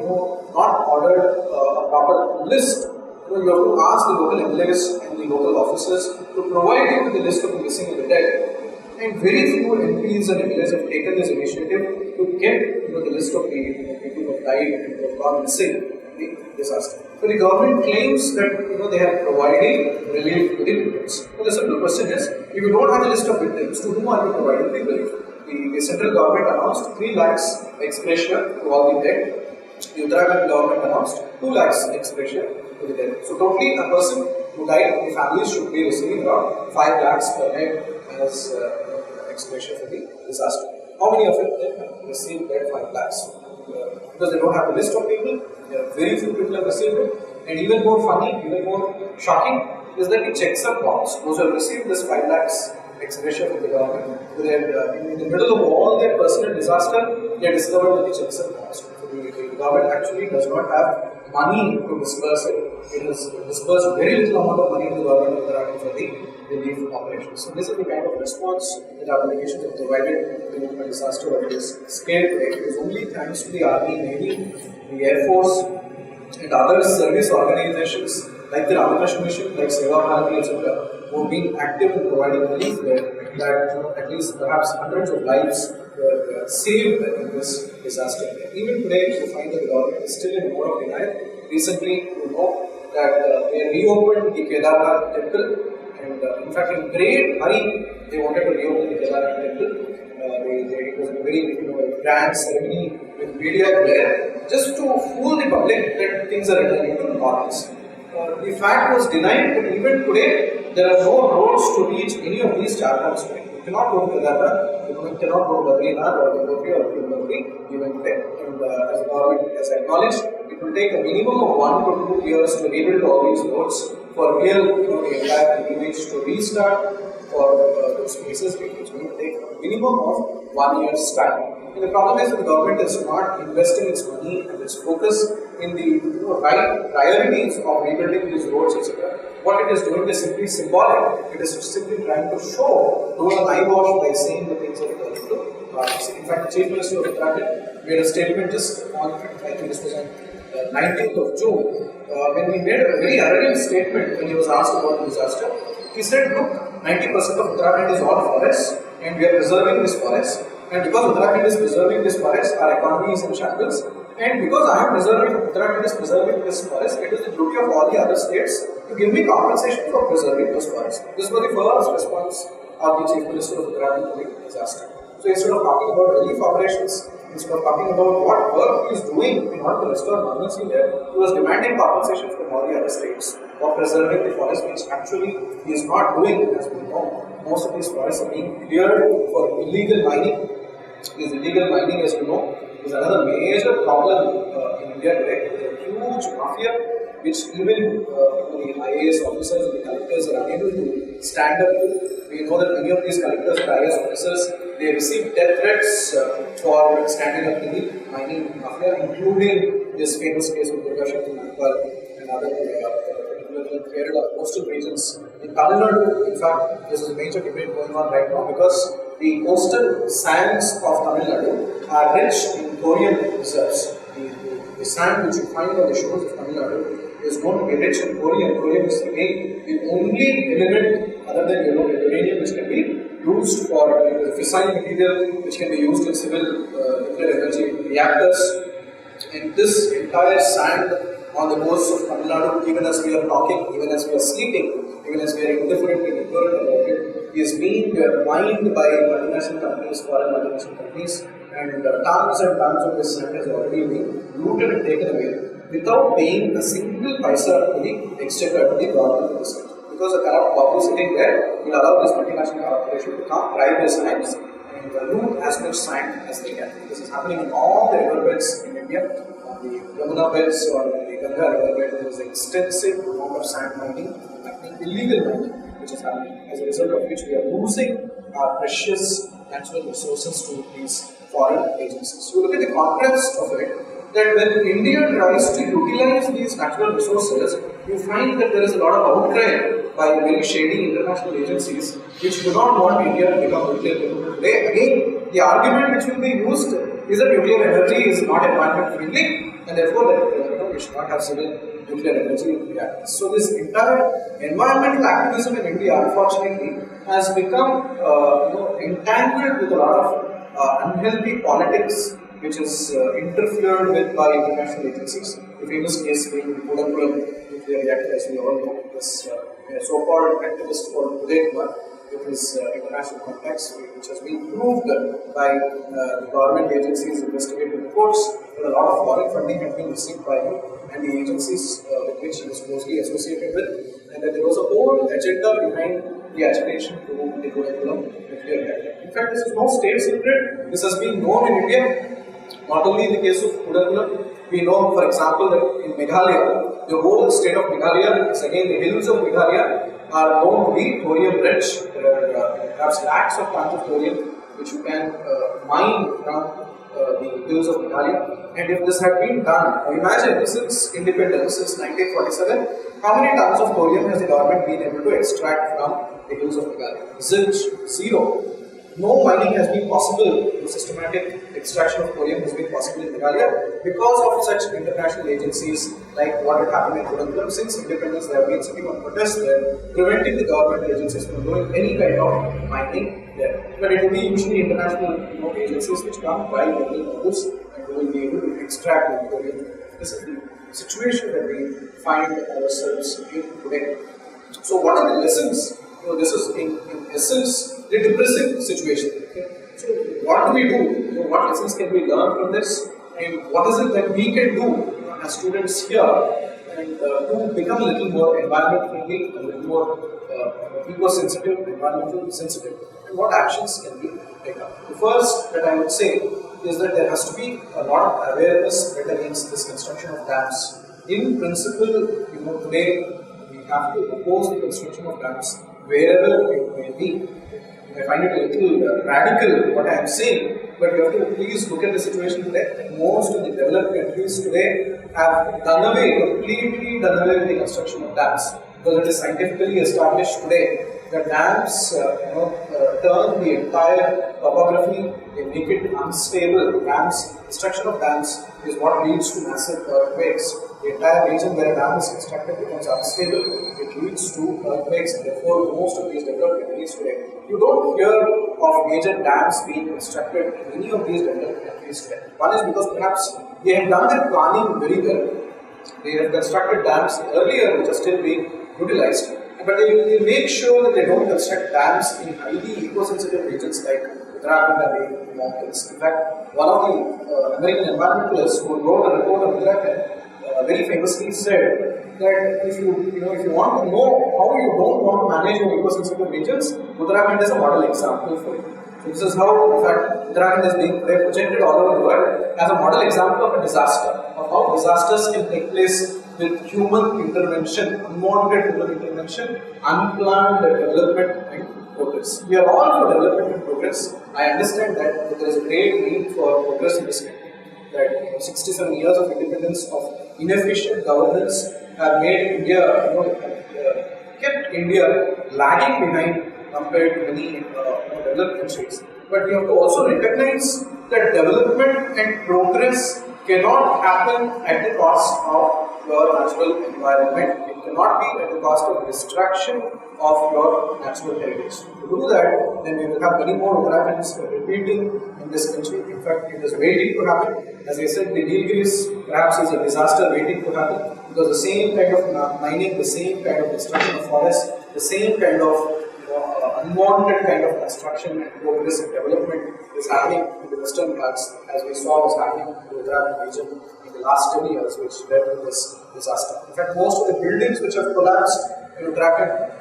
ordered a proper list. You have to ask the local MLAs and the local officers to provide you with the list of the missing and the dead. And very few MPs and MLAs have taken this initiative to get the list of the people who have died and who have gone missing in the disaster. So the government claims that they are providing relief to the victims. So the simple question is, if you don't have the list of victims, to whom are you providing the relief? The central government announced 3 lakhs ex gratia to all the dead. The Uttarakhand government announced 2 lakhs ex gratia to the dead. So totally a person who died, the families should be receiving around 5 lakhs per head as ex gratia for the disaster. How many of them have received that 5 lakhs? Because they don't have a list of people, very few people have received it. And even more funny, even more shocking is that the checks are bounced. Those who have received this 5 lakhs ex gratia from the government, in the middle of all their personal disaster, they discovered that the checks are bounced. So the government actually does not have money to disperse it. It has dispersed very little amount of money to the government of Uttarakhand for the relief operations. So this is the kind of response that our delegations have provided to a disaster of this scale today. It is only thanks to the Army, Navy, the Air Force and other service organizations like the Ramakrishna Mission, like Seva Bharatiya, etc., who have been active in providing relief there, that at least perhaps hundreds of lives were saved in this disaster. Even today, you find that the government is still in more of denial. Recently, you know that they reopened the Kendra temple, and in fact, in great hurry, they wanted to reopen the Kendra temple. It was a very grand ceremony with Vidya there, just to fool the public that things are returning to normalcy. The fact was denied that even today there are no roads to reach any of these charcoals today. You cannot go to Kedara, you cannot go to Bharatiya or Coimbatore even today. And as the government has acknowledged, it will take a minimum of 1 to 2 years to rebuild all these roads for real, the entire pilgrimage to restart. For those places, it is going to take a minimum of 1 year's time. And the problem is that the government is not investing its money and its focus in the right priorities of rebuilding these roads, etc. What it is doing is simply symbolic. It is simply trying to do an eyewash by saying the things that are going to. In fact, the Chief Minister of Uttarakhand made a statement just on, I think this was on 19th of June, when he made a very arrogant statement when he was asked about the disaster. He said, look, 90% of Uttarakhand is all forest and we are preserving this forest. And because Uttarakhand is preserving this forest, our economy is in shambles. And because Uttarakhand is preserving this forest, it is the duty of all the other states to give me compensation for preserving those forests. This was the first response of the Chief Minister of Uttarakhand to the disaster. So instead of talking about relief operations, instead of talking about what work he is doing in order to restore normalcy there, he was demanding compensation from all the other states for preserving the forest, which actually he is not doing. As we know, most of these forests are being cleared for illegal mining. This illegal mining, as you know, is another major problem in India today. There is a huge mafia which even the IAS officers and the collectors are unable to stand up to. We know that many of these collectors and IAS officers, they receive death threats for standing up to the mining mafia, including this famous case of Yuva Shakti Youth and other particularly in Kerala, coastal regions. In Tamil Nadu, in fact, there is a major debate going on right now because the coastal sands of Tamil Nadu are rich in thorium reserves. The sand which you find on the shores of Tamil Nadu is known to be rich in thorium. Thorium is again the only element other than uranium which can be used for fissile material which can be used in civil nuclear energy reactors. And this entire sand on the coast of Tamil Nadu, even as we are talking, even as we are sleeping, even as we are indifferent and ignorant about it, is being mined by multinational companies, foreign multinational companies, and tons of this sand has already been looted and taken away without paying a single paisa to the exchequer, to the government of this country. Because the corrupt bubble sitting there will allow this multinational corporation to come, drive their sands and loot as much sand as they can. This is happening in all the riverbeds in India. On the Yamuna beds or the Ganga riverbed, there is extensive amount of sand mining, illegal mining, which is happening, as a result of which we are losing our precious natural resources to these foreign agencies. So look at the contrast of it, that when India tries to utilize these natural resources, you find that there is a lot of outcry by very shady international agencies which do not want India to become nuclear capable today. Again, the argument which will be used is that nuclear energy is not environment friendly and therefore that we should not have civil nuclear energy reactors. So this entire environmental activism in India, unfortunately, has become entangled with a lot of unhealthy politics which is interfered with by international agencies. The famous case being the Uttarakhand nuclear reactor, as we all know, this so-called activist called Vidya with his international contacts, which has been proved by the government agencies' investigative reports that a lot of foreign funding had been received by him and the agencies with which he was closely associated with, and that there was a whole agenda behind the agitation to the Coimbatore nuclear reactor. In fact, this is no state secret. This has been known in India. Not only in the case of Uttarakhand, we know, for example, that in Meghalaya, the whole state of Meghalaya, again the hills of Meghalaya, are known to be thorium rich. There are perhaps lakhs of tons of thorium which you can mine from the hills of Meghalaya. And if this had been done, imagine since independence, since 1947, how many tons of thorium has the government been able to extract from the hills of Meghalaya? Zilch, zero. No mining has been possible, no systematic extraction of thorium has been possible in Meghalaya because of such international agencies like what had happened in Uttarakhand. Since independence, they have been sitting on protest there, preventing the government agencies from doing any kind of mining there. But it will be usually international agencies which come by local notice and who will be able to extract the thorium. This is the situation that we find ourselves in today. So, what are the lessons? This is in essence the depressive situation. Okay? So, what do we do? What lessons can we learn from this? And what is it that we can do as students here and to become a little more environment friendly, a little more eco-sensitive, environmental sensitive? And what actions can we take up? The first that I would say is that there has to be a lot of awareness spread against this construction of dams. In principle, today we have to oppose the construction of dams wherever it may be. I find it a little radical what I am saying, but you have to please look at the situation today. Most of the developed countries today have completely done away with the construction of dams, because it is scientifically established today that dams turn the entire topography, they make it unstable. Construction of dams is what leads to massive earthquakes. The entire region where a dam is constructed becomes unstable. It leads to earthquakes, and therefore most of these developed countries today, you don't hear of major dams being constructed in any of these developed countries today. One is because perhaps they have done their planning very well. They have constructed dams earlier which are still being utilized, but they make sure that they don't construct dams in highly eco-sensitive regions like Uttarakhand and the mountains. In fact, one of the American environmentalists who wrote a report on Uttarakhand very famously said that if you want to know how you don't want to manage your eco-sensitive regions, Uttarakhand is a model example for it. So this is how, in fact, Uttarakhand is being projected all over the world as a model example of a disaster, of how disasters can take place with human intervention, unwanted human intervention, unplanned development and progress. We are all for development and progress. I understand that there is a great need for progress in this country. That 67 years of independence, of inefficient governance have made India, kept India lagging behind compared to many developed countries. But we have to also recognize that development and progress cannot happen at the cost of your natural environment. It cannot be at the cost of destruction of your natural heritage. To do that, then we will have many more Uttarakhans repeating in this country. In fact, it is waiting to happen. As I said, the Nilgiris perhaps is a disaster waiting to happen, because the same kind of mining, the same kind of destruction of forests, the same kind of unwanted kind of construction and progressive development is happening in the Western Ghats, as we saw was happening in the Uttarakhand region in the last 10 years, which led to this disaster. In fact, most of the buildings which have collapsed in Uttarakhand,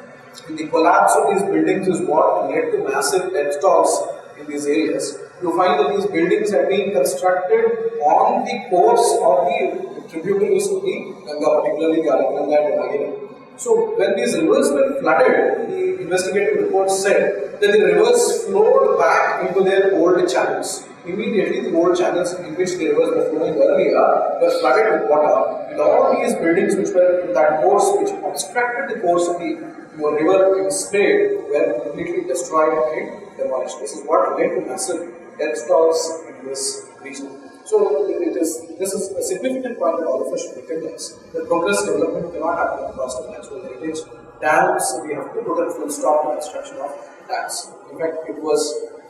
in the collapse of these buildings is what led to massive death tolls in these areas. You find that these buildings have been constructed on the course of the tributaries of the Ganga, particularly the Alumnus and the Bhavan. So when these rivers were flooded, the investigative report said that the rivers flowed back into their old channels. Immediately, the old channels in which the rivers were flowing earlier were flooded with water, and all these buildings which were in that course, which obstructed the course of the river in spray, were completely destroyed and demolished. This is what led to massive death tolls in this region. So this is a significant point that all of us should recognize. That progress development cannot happen at the cost of natural heritage. Dams, we have to put a full stop to construction of dams. In fact, it was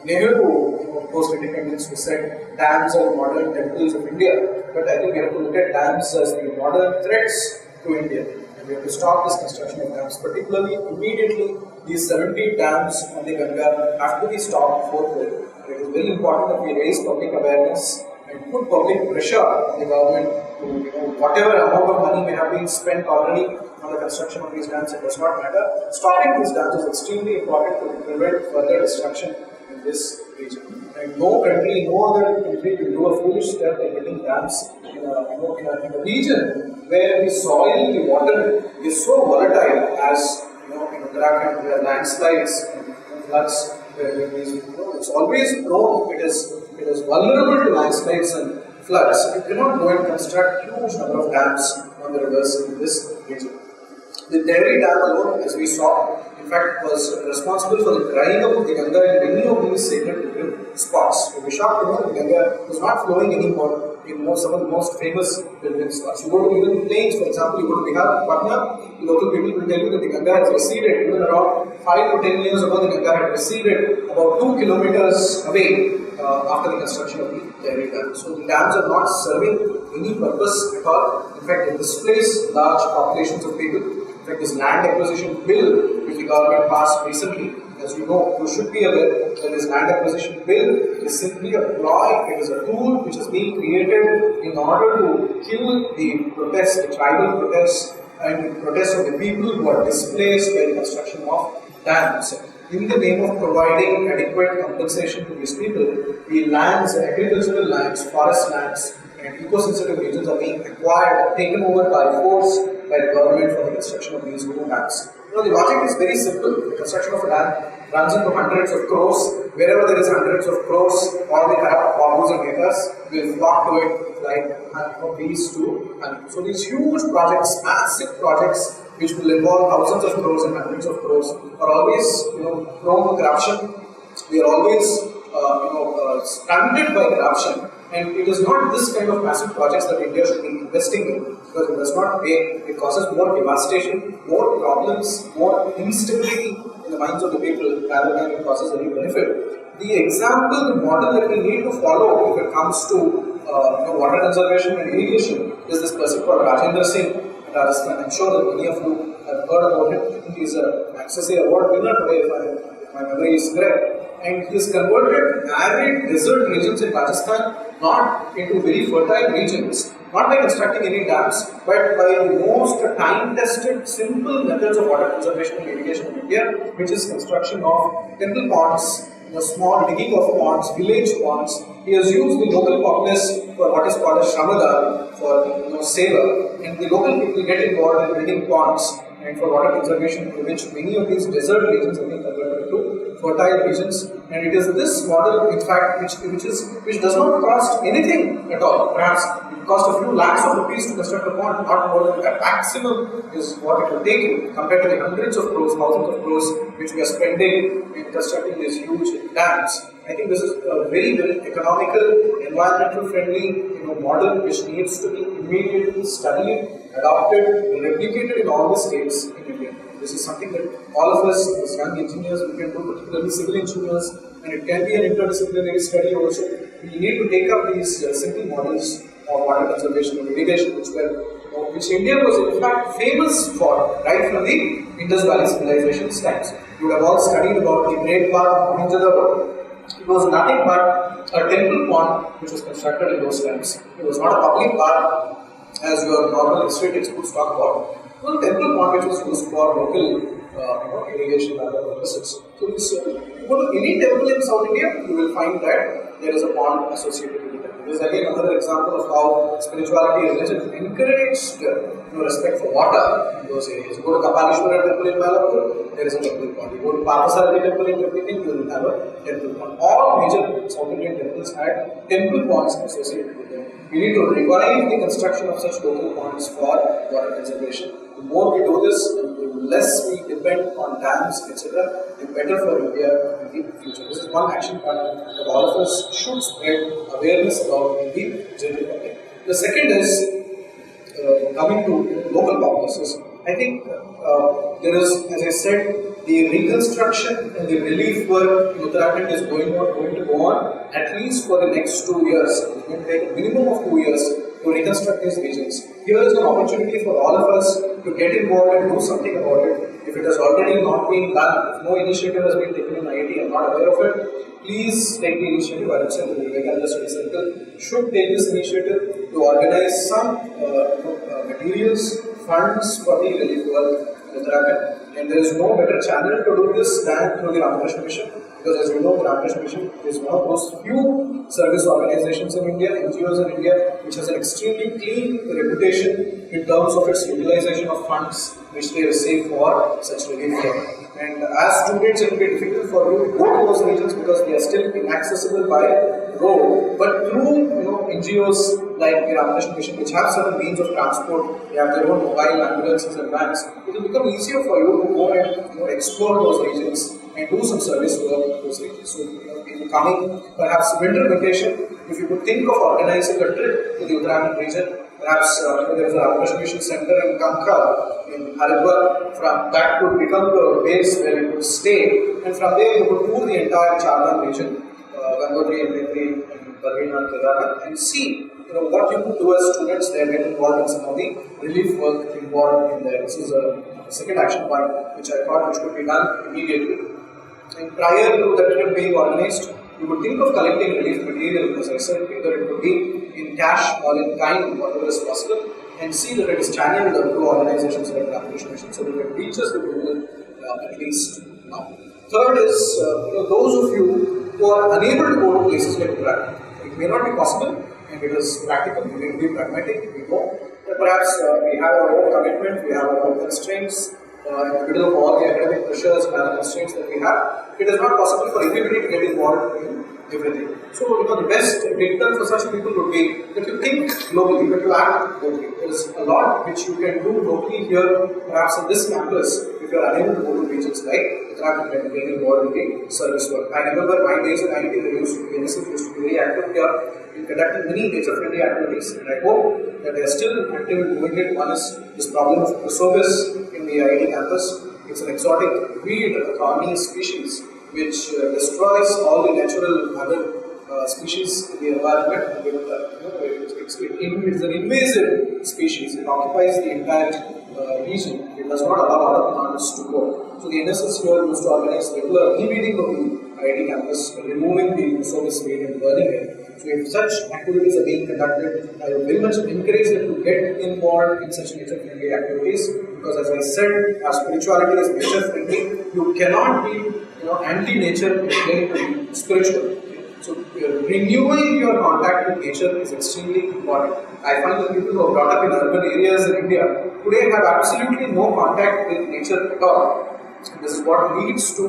Nehru, post-independence, who said dams are the modern temples of India. But I think we have to look at dams as the modern threats to India. And we have to stop this construction of dams, particularly immediately. These 70 dams on the Ganga have to be stopped forthwith. It is very important that we raise public awareness and put public pressure on the government to, whatever amount of money may have been spent already on the construction of these dams, it does not matter. Stopping these dams is extremely important to prevent further destruction in this region. And no country, no other country will do a foolish step in building dams in a region where the soil, the water is so volatile as in Uttarakhand, where landslides and floods, where it's always prone. It is vulnerable to landslides and floods. You cannot go and construct huge number of dams on the rivers in this region. The Tehri Dam alone, as we saw, in fact, was responsible for the drying up of the Ganga in many of these sacred spots. We were shocked to know that Ganga was not flowing anymore in some of the most famous pilgrim spots. You go to even the plains, for example, you go to Bihar, Patna, the local people will tell you that the Ganga has receded. Even around 5 to 10 years ago, the Ganga had receded about 2 kilometers away after the construction of the Tehri Dam. So the dams are not serving any purpose at all. In fact, they displace large populations of people. In fact, this land acquisition bill which the government passed recently, as you know, you should be aware that this land acquisition bill is simply a ploy. It is a tool which is being created in order to kill the protests, the tribal protests, and the protests of the people who are displaced by the construction of dams. In the name of providing adequate compensation to these people, the lands, agricultural lands, forest lands, and eco-sensitive regions are being acquired, taken over by force by the government for the construction of these new dams. The logic is very simple. The construction of a dam runs into hundreds of crores. Wherever there is hundreds of crores, all the corrupt baboos and haters will flock to it like bees to honey. So these huge projects, massive projects, which will involve thousands of crores and hundreds of crores, are always prone to corruption. They are always stunted by corruption. And it is not this kind of massive projects that India should be investing in, because it does not pay. It causes more devastation, more problems, more instability in the minds of the people rather than it causes any benefit. The example, the model that we need to follow if it comes to water conservation and irrigation is this person called Rajendra Singh in Rajasthan. I'm sure that many of you have heard about him. I think he's an Accessi Award winner today, if my memory is correct. And he has converted arid desert regions in Rajasthan not into very fertile regions, not by constructing any dams, but by the most time-tested, simple methods of water conservation and irrigation in India, which is construction of temple ponds, small digging of ponds, village ponds. He has used the local populace for what is called a shramadar, for seva, and the local people get involved in building ponds and for water conservation, in which many of these desert regions have been converted into fertile regions. And it is this model, in fact, which does not cost anything at all. Perhaps it costs a few lakhs of rupees to construct a pond, not more than that. Maximum is what it will take you compared to the hundreds of crores, thousands of crores which we are spending in constructing these huge dams. I think this is a very, very economical, environmental friendly model which needs to be immediately studied adopted, replicated in all the states in India. This is something that all of us as young engineers we can do, particularly civil engineers, and it can be an interdisciplinary study also. We need to take up these simple models of water conservation and irrigation, which India was in fact famous for right from the Indus Valley civilization's times. You would have all studied about the Great Bath of Mohenjo-daro. It was nothing but a temple pond which was constructed in those times. It was not a public bath as your normal history textbooks talk about. It was a temple pond which was used for local irrigation and other purposes. So this, you go to any temple in South India, you will find that there is a pond associated with it. This is again another example of how spirituality and religion encouraged respect for water in those areas. You go to Kapalishwara temple in Malapur, there is a temple pond. You go to Parthasarathi temple in Tripoli, you will have a temple pond. All major South Indian temples had temple ponds associated with them. We need to revive the construction of such local ponds for water conservation. The more we do this, the less we depend on dams, etc., the better for India in the future. This is one action plan that all of us should spread awareness about in the general public. The second is coming to local policies. I think there is, as I said, the reconstruction and the relief work in Uttarakhand is going to go on at least for the next 2 years. It's going to take a minimum of 2 years to reconstruct these regions. Here is an opportunity for all of us to get involved and do something about it. If it has already not been done, if no initiative has been taken in IIT, I am not aware of it, please take the initiative. I would say the Vivekananda Study Circle should take this initiative to organize some materials, funds for the relief work in Uttarakhand. And there is no better channel to do this than through the Ramakrishna Mission, because as you know, the Ramakrishna Mission is one of those few service organizations in India, NGOs in India, which has an extremely clean reputation in terms of its utilization of funds which they receive for such relief work. And as students, it will be difficult for you to go to those regions because they are still inaccessible by road. But through NGOs like the Ramakrishna Mission, which have certain means of transport, they have their own mobile ambulances and vans, it will become easier for you to go and explore those regions and do some service work in those regions. So, in the coming perhaps winter vacation, if you could think of organizing a trip to the Uttarakhand region, perhaps there is a Ramakrishna Mission Center in Kankha, in Haridwar. From that could become the base where you could stay, and from there you could tour the entire Chardhan region, Gangotre, and Bharatiya, Kendra, and see what you could do as students there, get involved in some of the relief work involved in there. This is a second action point which I thought which could be done immediately. And prior to the trip being organized, you would think of collecting relief material, as I said, either it could be in cash or in kind, whatever is possible, and see that it is channeled to organizations like Ramakrishna Mission so that it reaches the people at least now. Third is those of you who are unable to go to places like Uttarakhand. It may not be possible, and it is practical, we need to be pragmatic, we go. But perhaps we have our own commitment, we have our own constraints. In the middle of all the academic pressures and other constraints that we have, it is not possible for everybody to get involved in everything. So, the best return for such people would be that you think globally, but you act locally. There is a lot which you can do locally here, perhaps on this campus, if you are unable to go to regions like Uttarakhand and get involved in the service work. I remember my days in IIT, NSF used to be very active here in conducting many nature-friendly activities, and I hope that they are still active in doing it. One is this problem of chrysobelis in the IIT campus. It's an exotic weed, a thorny species, which destroys all the natural other species in the environment. It's an invasive species. It occupies the entire region. It does not allow other plants to grow. So the NSS here used to organize regular e-weeding of the IIT campus, removing the chrysobelis weed and burning it. So if such activities are being conducted, I would very much encourage them to get involved in such nature-friendly activities, because as I said, our spirituality is nature-friendly. You cannot be anti-nature and claim to be spiritual. So renewing your contact with nature is extremely important. I find that people who are brought up in urban areas in India today have absolutely no contact with nature at all. This is what leads to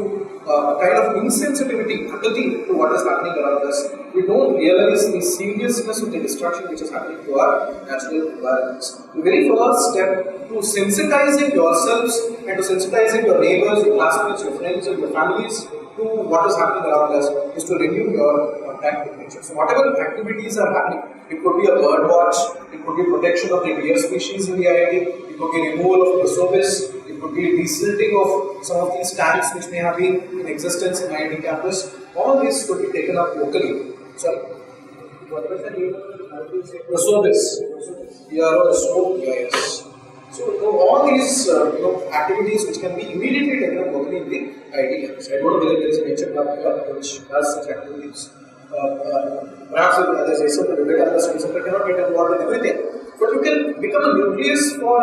a kind of insensitivity, apathy to what is happening around us. We don't realize the seriousness of the destruction which is happening to our natural environments. The very first step to sensitizing yourselves and to sensitizing your neighbors, your classmates, your friends, and your families to what is happening around us is to renew your contact with nature. So whatever activities are happening, it could be a bird watch, it could be protection of the deer species in the IIT, it could be removal of chrysobelis, it could be desilting of some of these tanks which may have been in existence in IIT campus. All this could be taken up locally. Sorry. What was the name? Chrysobelis. Yes. So all these activities which can be immediately taken up locally in the IIT campus. I don't know whether there is a nature club which does such activities. Perhaps as I said, the Vivekananda Study Center cannot get involved in everything, but you can become a nucleus for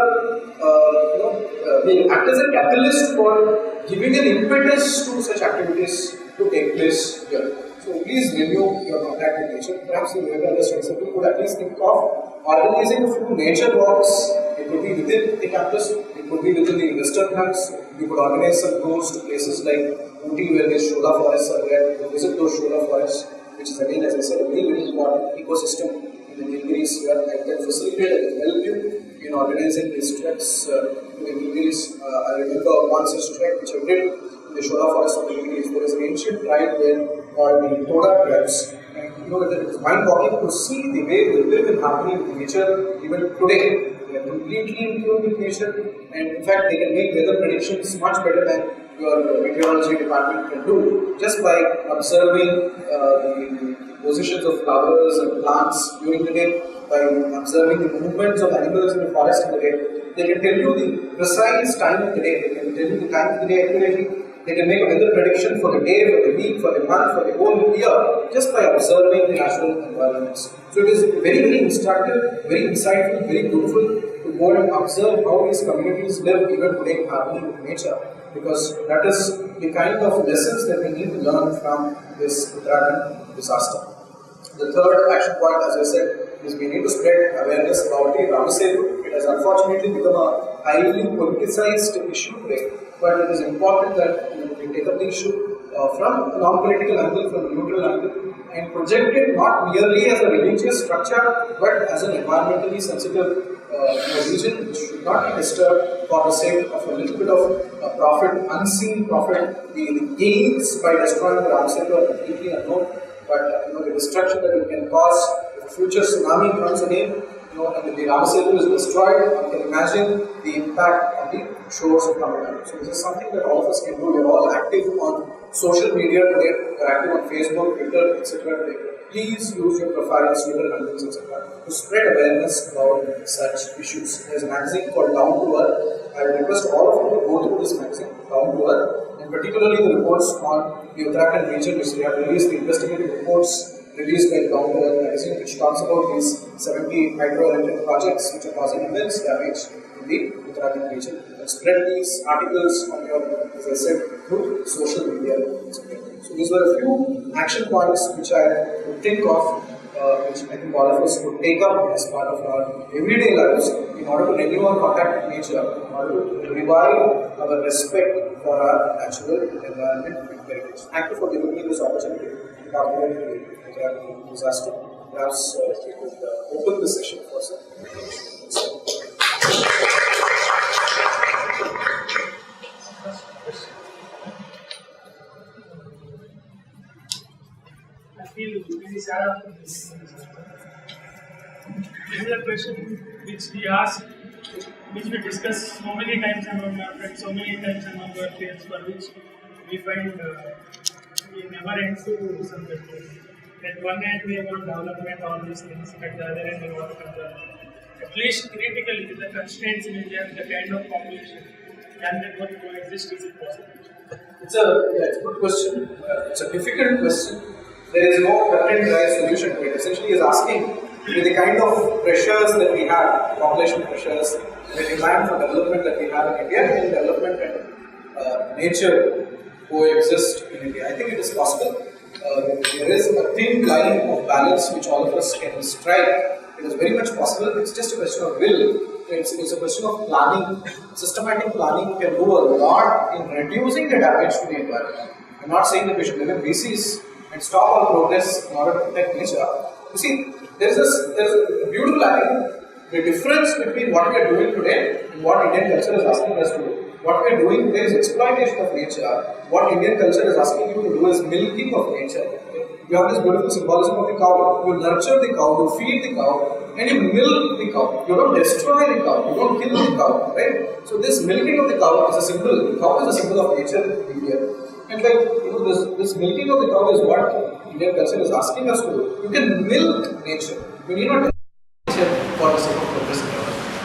act as a catalyst for giving an impetus to such activities to take place here. So please renew your contact with nature. Perhaps the Vivekananda Study Center could at least think of organizing a few nature walks. It could be within the campus, it could be within the Western Ghats. You could organize some tours to places like Ooty where the Shola forests are there. You could visit those Shola forests, which is again, as I said, a very, very important ecosystem in the Nilgiris where I can facilitate and help you in organizing these treks to the Nilgiris. I remember one such trek which I did in the Shola forest of the Nilgiris. There is an ancient tribe there called the Toda tribes. And it is mind-boggling to see the way they live in harmony with nature even today. They are completely in tune with nature, and in fact, they can make weather predictions much better than your meteorology department can do just by observing the positions of flowers and plants during the day, by observing the movements of animals in the forest in the day. They can tell you the precise time of the day, they can tell you the time of the day accurately. They can make a weather prediction for the day, for the week, for the month, for the whole year, just by observing the natural environments. So it is very, very instructive, very insightful, very beautiful to go and observe how these communities live even today in harmony with nature, because that is the kind of lessons that we need to learn from this Uttarakhand disaster. The third action point, as I said, is we need to spread awareness about the Ramasetu. It has unfortunately become a highly politicized issue today, but it is important that we take up the issue from a non-political angle, from a neutral angle, and project it not merely as a religious structure, but as an environmentally sensitive region which should not be disturbed for the sake of a little bit of profit, unseen profit. The gains by destroying the Ramasetu are completely unknown, but the destruction that it can cause if a future tsunami comes again, and if the Ramasetu is destroyed, one can imagine the impact on the shores of Tamil Nadu. So this is something that all of us can do. We are all active on social media today. We are active on Facebook, Twitter, etc. today. Please use your profiles, Twitter handles, etc. to spread awareness about such issues. There is a magazine called Down to Earth. I would request all of you to go through this magazine, Down to Earth, and particularly the reports on the Uttarakhand region, which they have released, the investigative reports released by the Down to Earth magazine, which talks about these 70 hydroelectric projects which are causing immense damage in the Uttarakhand region. And spread these articles on your, as I said, through social media. So these were a few action points which I would think of, which I think all of us would take up as part of our everyday lives in order to renew our contact with nature, in order to revive our respect for our natural environment and heritage. Thank you for giving me this opportunity to talk about the disaster. Perhaps we could open the session for some questions. I feel very sad after this. This is a question which we ask, which we discuss so many times among our friends, so many times among our peers, for which we find we never end to some conclusion. At one end we want development, all these things, at the other end we want to conserve. At least critically, with the constraints in India, the kind of population, can that one coexist? Is it possible? It's a good question. It's a difficult question. There is no cut and dry solution to it. Essentially, is asking with the kind of pressures that we have, population pressures, the demand for development that we have in India, and development and nature coexist in India. I think it is possible. There is a thin line of balance which all of us can strike. It is very much possible. It's just a question of will. It's a question of planning. Systematic planning can do a lot in reducing the damage to the environment. I'm not saying that we should live in VCs and stop our progress in order to protect nature. You see, there is a beautiful attitude. The difference between what we are doing today and what Indian culture is asking us to do. What we are doing today is exploitation of nature. What Indian culture is asking you to do is milking of nature. You have this beautiful symbolism of the cow. You nurture the cow, you feed the cow, and you milk the cow. You don't destroy the cow, you don't kill the cow, right? So this milking of the cow is a symbol. The cow is a symbol of nature in India. And this milking of the cow is what Indian culture is asking us to do. You can milk nature. You need not nature for the sake of progress.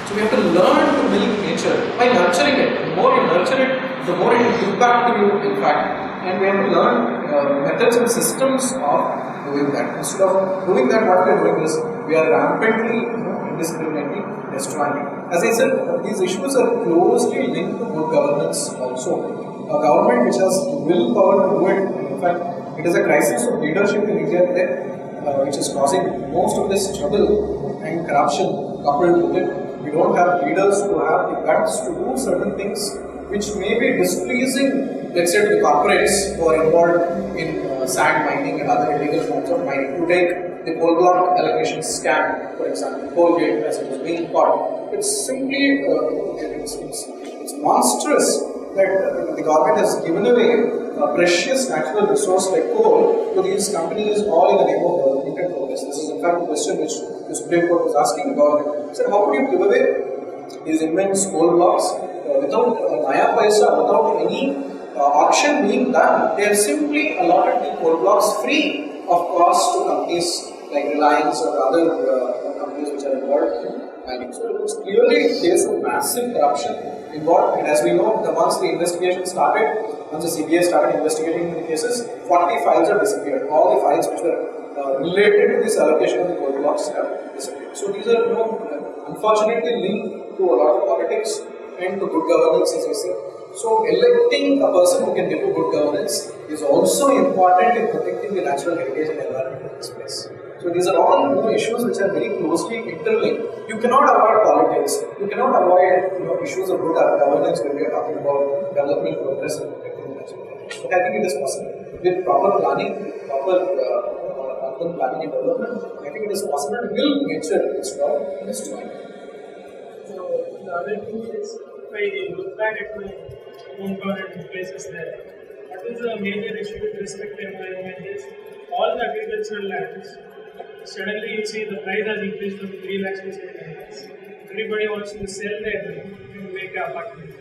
So we have to learn to milk nature by nurturing it. The more you nurture it, the more it will give back to you, in fact. And we have to learn methods and systems of doing that. Instead of doing that, what we are doing is we are rampantly, indiscriminately destroying it. As I said, these issues are closely linked to good governance also. A government which has willpower to do it, in fact, it is a crisis of leadership in India today, which is causing most of this trouble and corruption coupled with it. We don't have leaders who have the guts to do certain things which may be displeasing, let's say, to the corporates who are involved in sand mining and other illegal forms of mining. To take the coal block allocation scam, for example, Coalgate as it is being called, it's simply it's monstrous that the government has given away a precious natural resource like coal to these companies all in the name of development and progress. This is in fact a question which the Supreme Court was asking the government. He said, how could you give away these immense coal blocks without naya paisa, without any auction being done? They have simply allotted the coal blocks free of cost to companies like Reliance or other companies which are involved in mining. So it was clearly a case of massive corruption involved, and as we know, once the investigation started, once the CBI started investigating the cases, 40 files have disappeared. All the files which were related to this allocation of the coal blocks have disappeared. So these are unfortunately linked to a lot of politics and to good governance, as I said. So electing a person who can give you good governance is also important in protecting the natural heritage and environment of this place. So these are all issues which are very closely interlinked. You cannot avoid politics. You cannot avoid issues of good governance when we are talking about development, progress, and protecting the natural heritage. But I think it is possible with proper planning, proper urban planning and development. I think it is possible to build nature instead of destroying it. So the other thing is, if I look back at my hometown and places there, what is the major issue with respect to environment is all the agricultural lands. Suddenly you see the price has increased from 3 lakhs to 7 lakhs. Everybody wants to sell their land and make an apartment.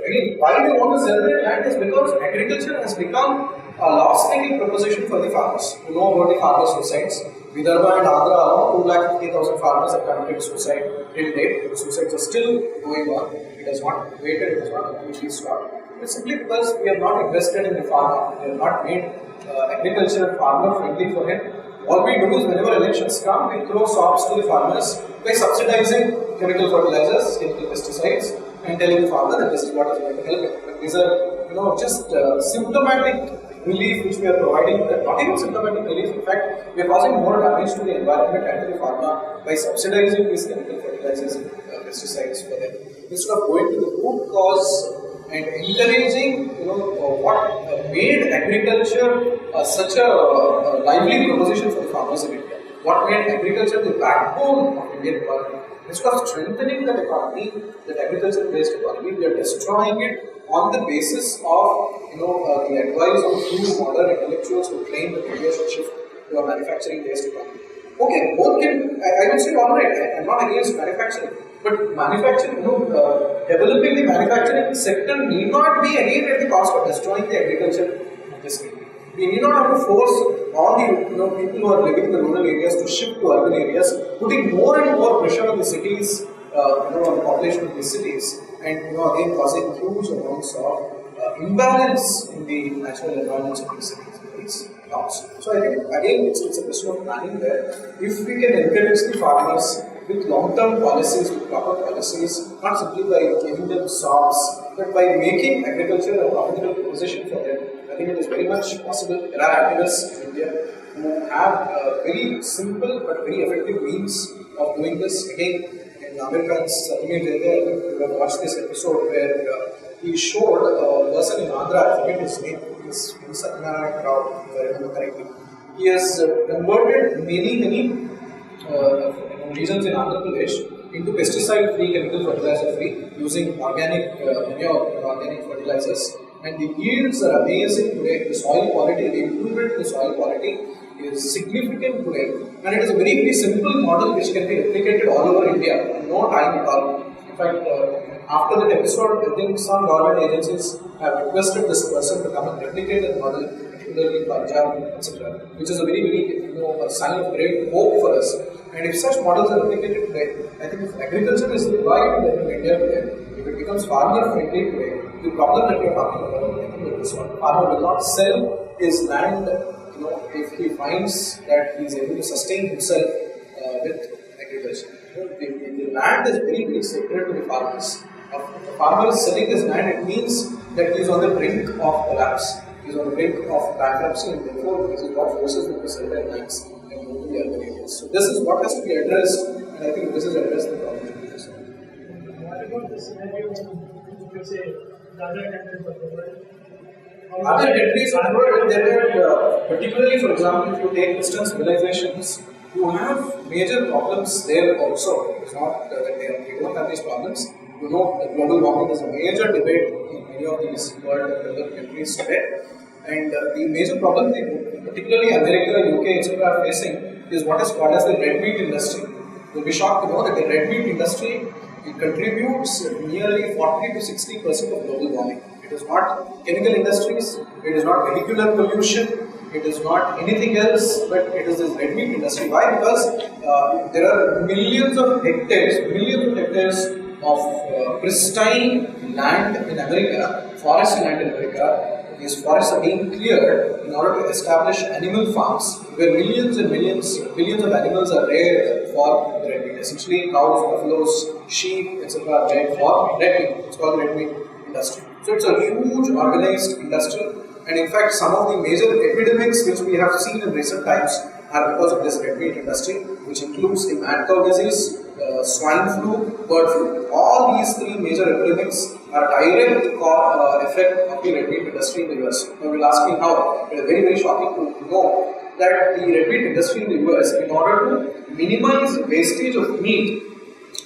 Again, why they want to sell their land is because agriculture has become a loss-making proposition for the farmers. You know about the farmer suicides. Vidarbha and Andhra alone, 250,000 farmers have committed suicide till date. The suicides are still going on. It has not waited, it has not completely stopped. It's simply because we have not invested in the farmer. We have not made agriculture farmer-friendly for him. All we do is whenever elections come, we throw sops to the farmers by subsidizing chemical fertilizers, chemical pesticides, and telling the farmer that this is what is going to help him. But these are just symptomatic relief which we are providing, not even symptomatic relief. In fact, we are causing more damage to the environment and to the farmer by subsidizing these chemical fertilizers and pesticides for them. Instead of going to the root cause and encouraging, what made agriculture such a lively proposition for the farmers in India. What made agriculture the backbone of Indian economy. Instead of strengthening that economy, that agriculture-based economy, we are destroying it on the basis of the advice of a few modern intellectuals who claim that India should shift to a manufacturing-based economy. Okay, both can. I would say alright. I'm not against manufacturing. But manufacturing, developing the manufacturing sector need not be again at the cost of destroying the agriculture of this country. We need not have to force all the people who are living in the rural areas to shift to urban areas, putting more and more pressure on the cities, on the population of these cities, and again causing huge amounts of imbalance in the natural environments of these cities. So I think again it's a question of planning there. If we can encourage the farmers with long-term policies, with proper policies, not simply by giving them sops, but by making agriculture a profitable proposition for them, I think it is very much possible. There are activists in India who have very simple but very effective means of doing this. Again, in American's you have watched this episode where he showed a person in Andhra, I forget his name, he's Satyanarayana Rao, if I remember correctly. He has converted many regions in Andhra Pradesh into pesticide-free, chemical fertilizer-free, using organic manure and organic fertilizers. And the yields are amazing today. The soil quality, the improvement in the soil quality is significant today. And it is a very, very simple model which can be replicated all over India in no time at all. In fact, after that episode, I think some government agencies have requested this person to come and replicate that model, particularly in Punjab, etc., which is a very, very a sign of great hope for us. And if such models are replicated today, I think if agriculture is revived in India today, if it becomes farmer friendly today, the problem that we are talking about, I think that this one, farmer will not sell his land, if he finds that he is able to sustain himself with agriculture. The land is very, very sacred to the farmers. If the farmer is selling his land, it means that he is on the brink of collapse. He is on the brink of bankruptcy, and therefore this is what forces them to sell their lands and move to the urban areas. So this is what has to be addressed, and I think this is addressed the problem. What about the scenario you say the other countries of the world? Other countries of the world, there are, particularly for example, if you take Western civilizations, you have major problems there also. It's not that they don't have these problems. You know, global warming is a major debate in many of these world developed countries today. And the major problem, particularly America, UK, etc., are facing is what is called as the red meat industry. You'll be shocked to know that the red meat industry contributes nearly 40 to 60% of global warming. It is not chemical industries, it is not vehicular pollution, it is not anything else, but it is this red meat industry. Why? Because there are millions of hectares of pristine land in America, forest land in America. These forests are being cleared in order to establish animal farms where billions of animals are reared for red meat. Essentially, cows, buffaloes, sheep, etc. are reared for red meat. It's called red meat industry. So it's a huge organized industry, and in fact, some of the major epidemics which we have seen in recent times are because of this red meat industry, which includes the mad cow disease, swine flu, bird flu. All these three major epidemics are direct effect of the red meat industry in the US. Now we'll ask me how. It is very, very shocking to know that the red meat industry in the US, in order to minimize wastage of meat,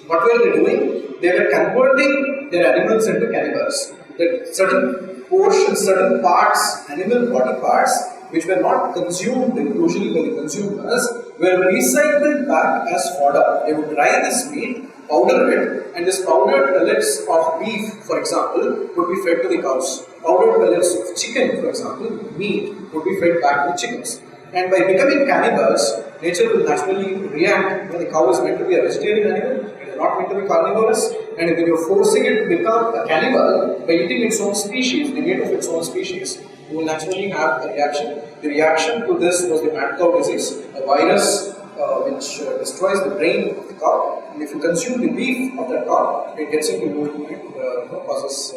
what were they doing? They were converting their animals into cannibals. That certain portions, certain parts, animal body parts, which were not consumed usually by the consumers, were recycled back as fodder. They would dry this meat, powder it, and this powdered pellets of beef, for example, would be fed to the cows. Powdered pellets of chicken, for example, meat, would be fed back to the chickens. And by becoming cannibals, nature will naturally react. When the cow is meant to be a vegetarian animal, it is not meant to be carnivorous. And when you are forcing it to become a cannibal by eating its own species, the meat of its own species, you will naturally have a reaction. The reaction to this was the mad cow disease, a virus which destroys the brain of the cow. And if you consume the beef of that cow, it gets into movement and causes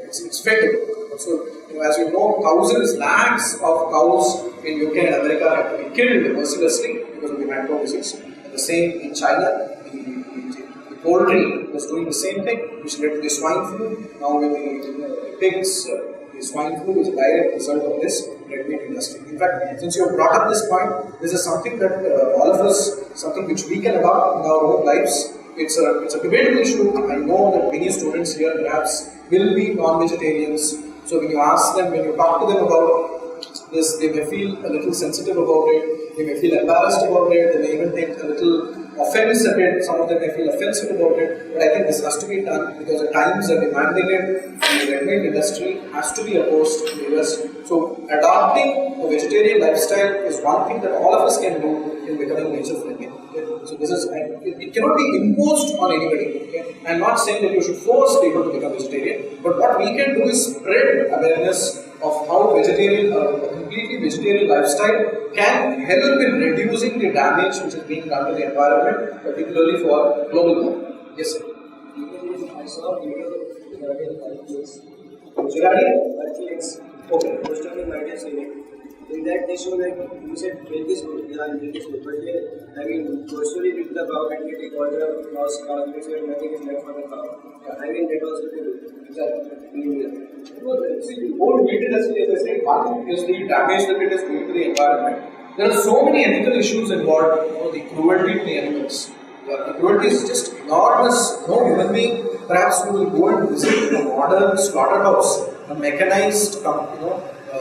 it's fatal. So, as you know, thousands, lakhs of cows in UK and America had to be killed mercilessly because of the mad cow disease. And the same in China. The poultry was doing the same thing, which led to the swine flu. Now with the pigs, the swine flu is a direct result of this red meat industry. In fact, since you have brought up this point, this is something that all of us, something which we can adopt in our own lives. It's a debatable issue. I know that many students here perhaps will be non-vegetarians. So when you ask them, when you talk to them about this, they may feel a little sensitive about it, they may feel embarrassed about it, they may even take a little offense at it, some of them may feel offensive about it, but I think this has to be done because the times are demanding it, and the red meat industry has to be opposed in the US. So adopting a vegetarian lifestyle is one thing that all of us can do in becoming nature friendly. So this is, it cannot be imposed on anybody. Okay? I'm not saying that you should force people to become vegetarian, but what we can do is spread awareness of how vegetarian, a completely vegetarian lifestyle can help in reducing the damage which is being done to the environment, particularly for global warming. Yes, sir. I saw a video regarding earthquakes. Regarding? Okay. Most of them might have seen it. In that they show like you said milk is good, yeah, milk is good, but they personally with the cow and getting all the lost cows, where nothing is left for the cow. That also good. Exactly. See, the whole meat industry, as I said, one is the damage that it is doing to the environment. There are so many ethical issues involved, the cruelty to the animals. The cruelty is just enormous. No human being, perhaps we will go and visit a modern slaughterhouse, a mechanized,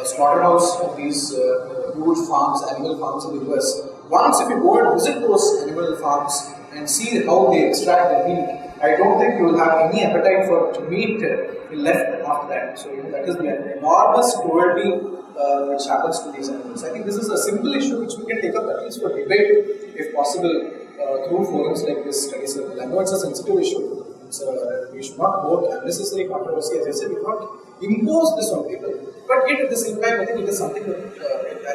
slaughterhouse of these huge farms, animal farms in the US. Once if you go and visit those animal farms and see how they extract the meat, I don't think you will have any appetite for meat left after that. So that is the enormous cruelty which happens to these animals. I think this is a simple issue which we can take up at least for debate, if possible, through forums like this study circle. I know it's a sensitive issue. We should not vote unnecessary controversy. As I said, we cannot impose this on people. But yet at the same time, I think it is something that,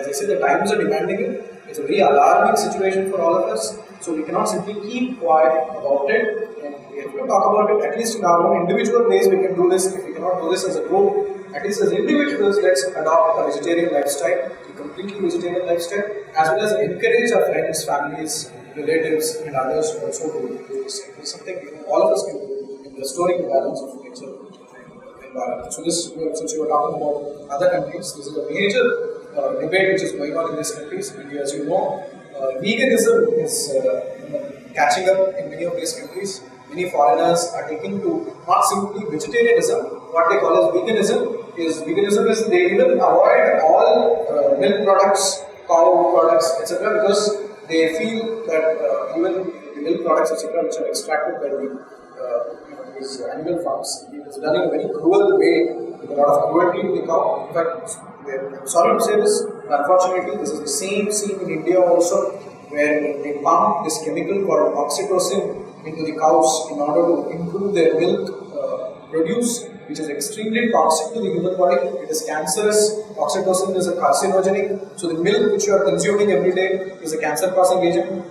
as I said, the times are demanding it. It's a very alarming situation for all of us. So we cannot simply keep quiet about it. And we have to talk about it, at least in our own individual ways. We can do this. If we cannot do this as a group, at least as individuals, let's adopt a vegetarian lifestyle, a completely vegetarian lifestyle, as well as encourage our friends, families, relatives, and others also to do the same. It's something all of us can do in restoring the balance of nature and environment. So this, since you were talking about other countries, this is a major debate which is going on in these countries. And as you know, veganism is catching up in many of these countries. Many foreigners are taking to not simply vegetarianism. What they call as veganism is they even avoid all milk products, cow products, etc. because they feel that even the milk products, etc., which are extracted by these animal farms, it is done in a very cruel way, with a lot of cruelty to the cow. In fact, I'm sorry to say this, unfortunately, this is the same scene in India also, where they pump this chemical called oxytocin into the cows in order to improve their milk produce, which is extremely toxic to the human body. It is cancerous. Oxytocin is a carcinogenic. So the milk which you are consuming every day is a cancer-causing agent.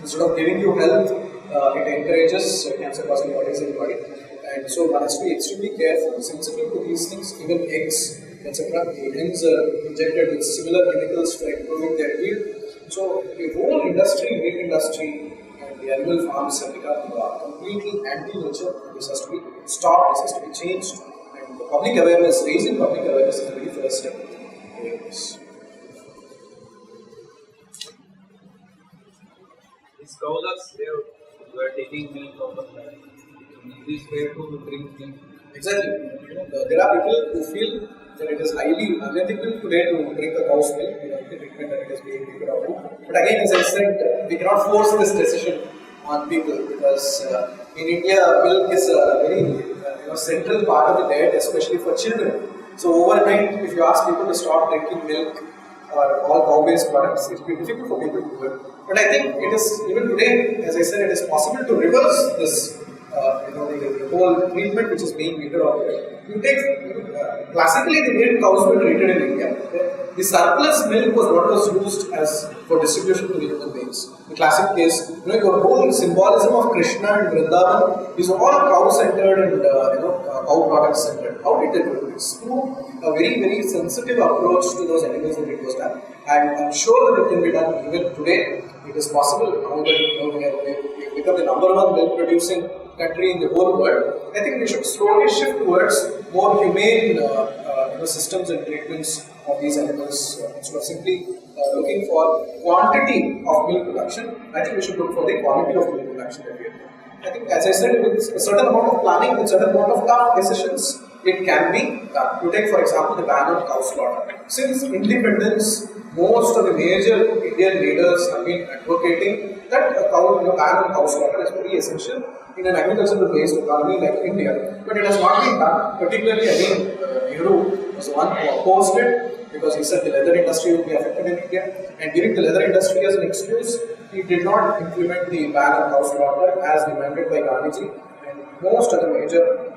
Instead of giving you health, it encourages cancer-causing bodies in the body. And so one has to be extremely careful, sensitive to these things. Even eggs, etc. The hens are injected with similar chemicals for improving their yield. So the whole industry, meat industry, and the animal farms have become completely anti-nature. This has to be stopped, this has to be changed. And the public awareness, raising public awareness is the very first step in this. These cowlers, they were taking milk out of that. This way to drink milk. Exactly. There are people who feel that it is highly unethical today to drink a cow's milk. We have to recommend that it is being taken out. But again, as I said, we cannot force this decision on people because in India, milk is a very central part of the diet, especially for children. So overnight, if you ask people to stop drinking milk or all cow-based products, it will be difficult for people to do it. But I think it is, even today, as I said, it is possible to reverse this. The whole treatment which is being meted out there. You take classically the way cows were treated in India. The surplus milk was what was used as for distribution to the human beings. The classic case, your whole symbolism of Krishna and Vrindavan is all cow-centered and cow product-centered. How did they do this? Through a very, very sensitive approach to those animals that it was done. And I'm sure that it can be done even today. It is possible. Now that we have become the number one milk-producing country in the whole world, I think we should slowly shift towards more humane systems and treatments of these animals instead of simply looking for quantity of milk production. I think we should look for the quality of milk production that we have. I think, as I said, with a certain amount of planning, with a certain amount of tough decisions, it can be done. You take, for example, the ban on cow slaughter. Since independence, most of the major Indian leaders have been advocating that a ban on cow slaughter is very essential in an agricultural-based economy like India. But it has not been done. Particularly, again, Nehru was the one who opposed it because he said the leather industry would be affected in India. And giving the leather industry as an excuse, he did not implement the ban on cow slaughter as demanded by Gandhiji and most other major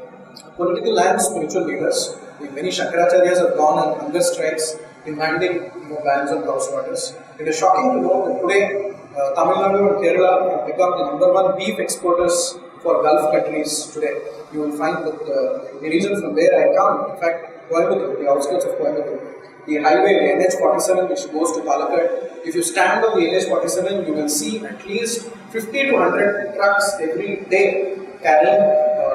political and spiritual leaders. Many Shankaracharyas have gone on hunger strikes demanding bans on cow slaughters. It is shocking to know that today Tamil Nadu and Kerala have become the number one beef exporters for Gulf countries today. You will find that the region from where I come, in fact, Coimbatore, the outskirts of Coimbatore, the highway, the NH47 which goes to Palakkad, if you stand on the NH47, you will see at least 50 to 100 trucks every day carrying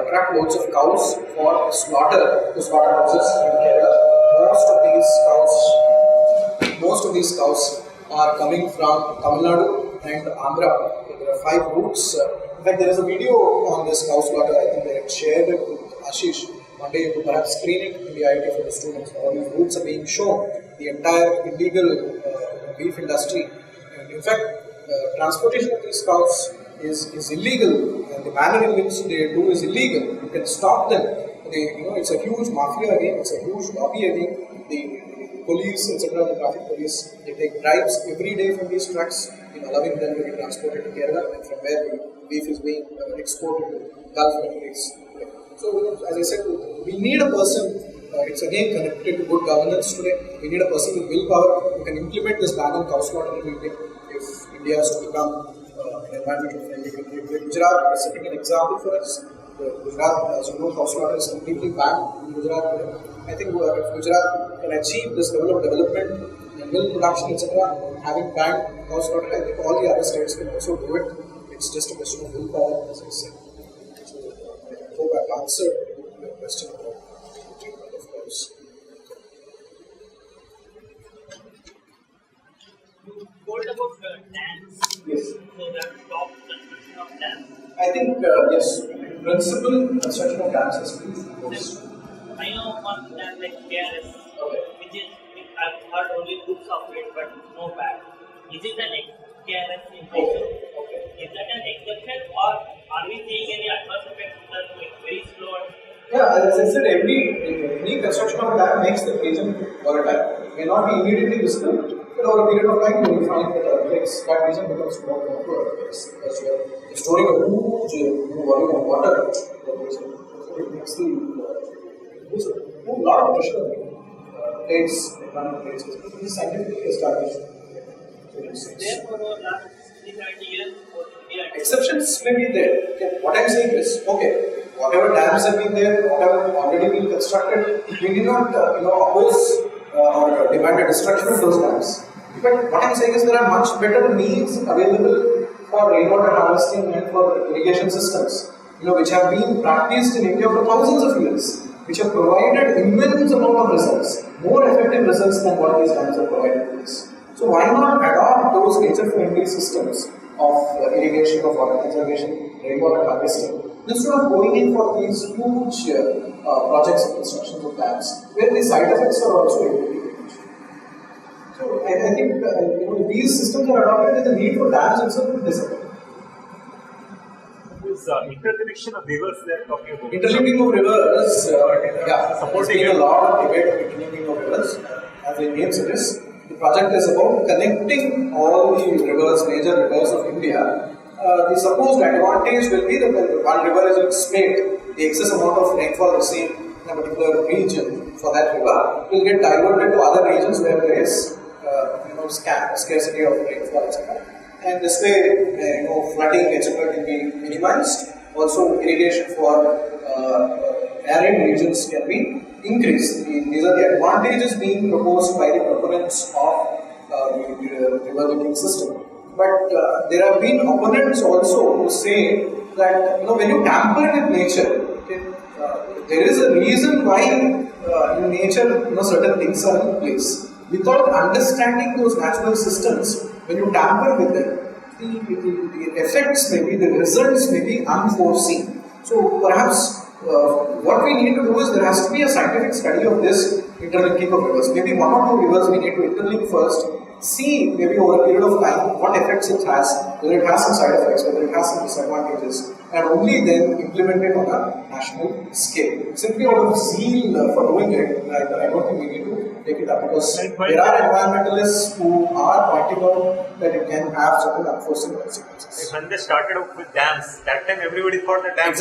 truckloads of cows for slaughter to slaughterhouses in Kerala. Most of these cows are coming from Tamil Nadu and Andhra. There are 5 routes. In fact, there is a video on this cow slaughter. I think they had shared it with Ashish. One day you could perhaps screen it in the IIT for the students. All these routes are being shown. The entire illegal beef industry. And in fact, transportation of these cows is illegal. And the manner in which they do is illegal. You can stop them. It's a huge mafia again. It's a huge lobby again. The police, etc., the traffic police, they take bribes every day from these trucks in allowing them to be transported to Kerala, and from where the beef is being exported to Gulf countries. So, as I said, we need a person, it's again connected to good governance today. We need a person with willpower who can implement this ban on cow slaughter in India if India is to become an environmental friendly country. Gujarat is setting an example for us. Gujarat, as you know, cow slaughter is completely banned in Gujarat today. I think if Gujarat can achieve this level of development and milk production, etc., having banned cow slaughter, I think all the other states can also do it. It's just a question of willpower, as I said. So I hope I've answered your question about treatment of cows. You told about dams. Yes. So that stop construction of dams. I think, yes, in principle, construction of dams has been proposed. I know one dam like KRS, Okay. which is, I've heard only good of it, but no bad. Is it an KRS in nature? Okay. Is that an exception, or are we seeing any adverse effects that are very slow? Yeah, as I said, any construction of a dam makes the region volatile. It may not be immediately visible, but over a period of time, you will find that that region becomes more prone to earthquakes because you are storing a huge volume of water. It makes the a lot of pressure on plates, economic plates. This is scientifically established. Therefore, over the last 30 years, Exceptions may be there. Okay. What I am saying is, okay, whatever dams have been there, whatever already been constructed, we did not oppose or demand a destruction of those dams. But what I am saying is there are much better means available for rainwater harvesting and for irrigation systems, which have been practiced in India for thousands of years, which have provided immense amount of results, more effective results than what these dams have provided to us. So why not adopt those nature-friendly systems of irrigation, of water conservation, rainwater harvesting, instead of going in for these huge projects of construction of dams, where the side effects are also equally huge. So I think if these systems are adopted, then the need for dams itself will disappear. This interconnection of rivers they are talking about. Interlinking of rivers, there's been a lot of debate on interlinking of rivers. As the name suggests, the project is about connecting all the rivers, major rivers of India. The supposed advantage will be that when one river is split, the excess amount of rainfall received in a particular region for that river will get diverted to other regions where there is scarcity of rainfall, etc. And this way, flooding, etc. can be minimized. Also, irrigation for arid regions can be increased. These are the advantages being proposed by the proponents of the river linking system. But there have been opponents also who say that when you tamper with nature, there is a reason why in nature certain things are in place. Without understanding those natural systems, when you tamper with them, the effects may be, the results may be unforeseen. So perhaps what we need to do is there has to be a scientific study of this interlinking of rivers. Maybe 1 or 2 rivers we need to interlink first, see maybe over a period of time what effects it has, whether it has some side effects, whether it has some disadvantages, and only then implement it on a national scale. Simply out of zeal for doing it, I don't think we need to take it up because there are environmentalists who are pointing out that it can have certain unforeseen consequences. When they started off with dams, that time everybody thought that dams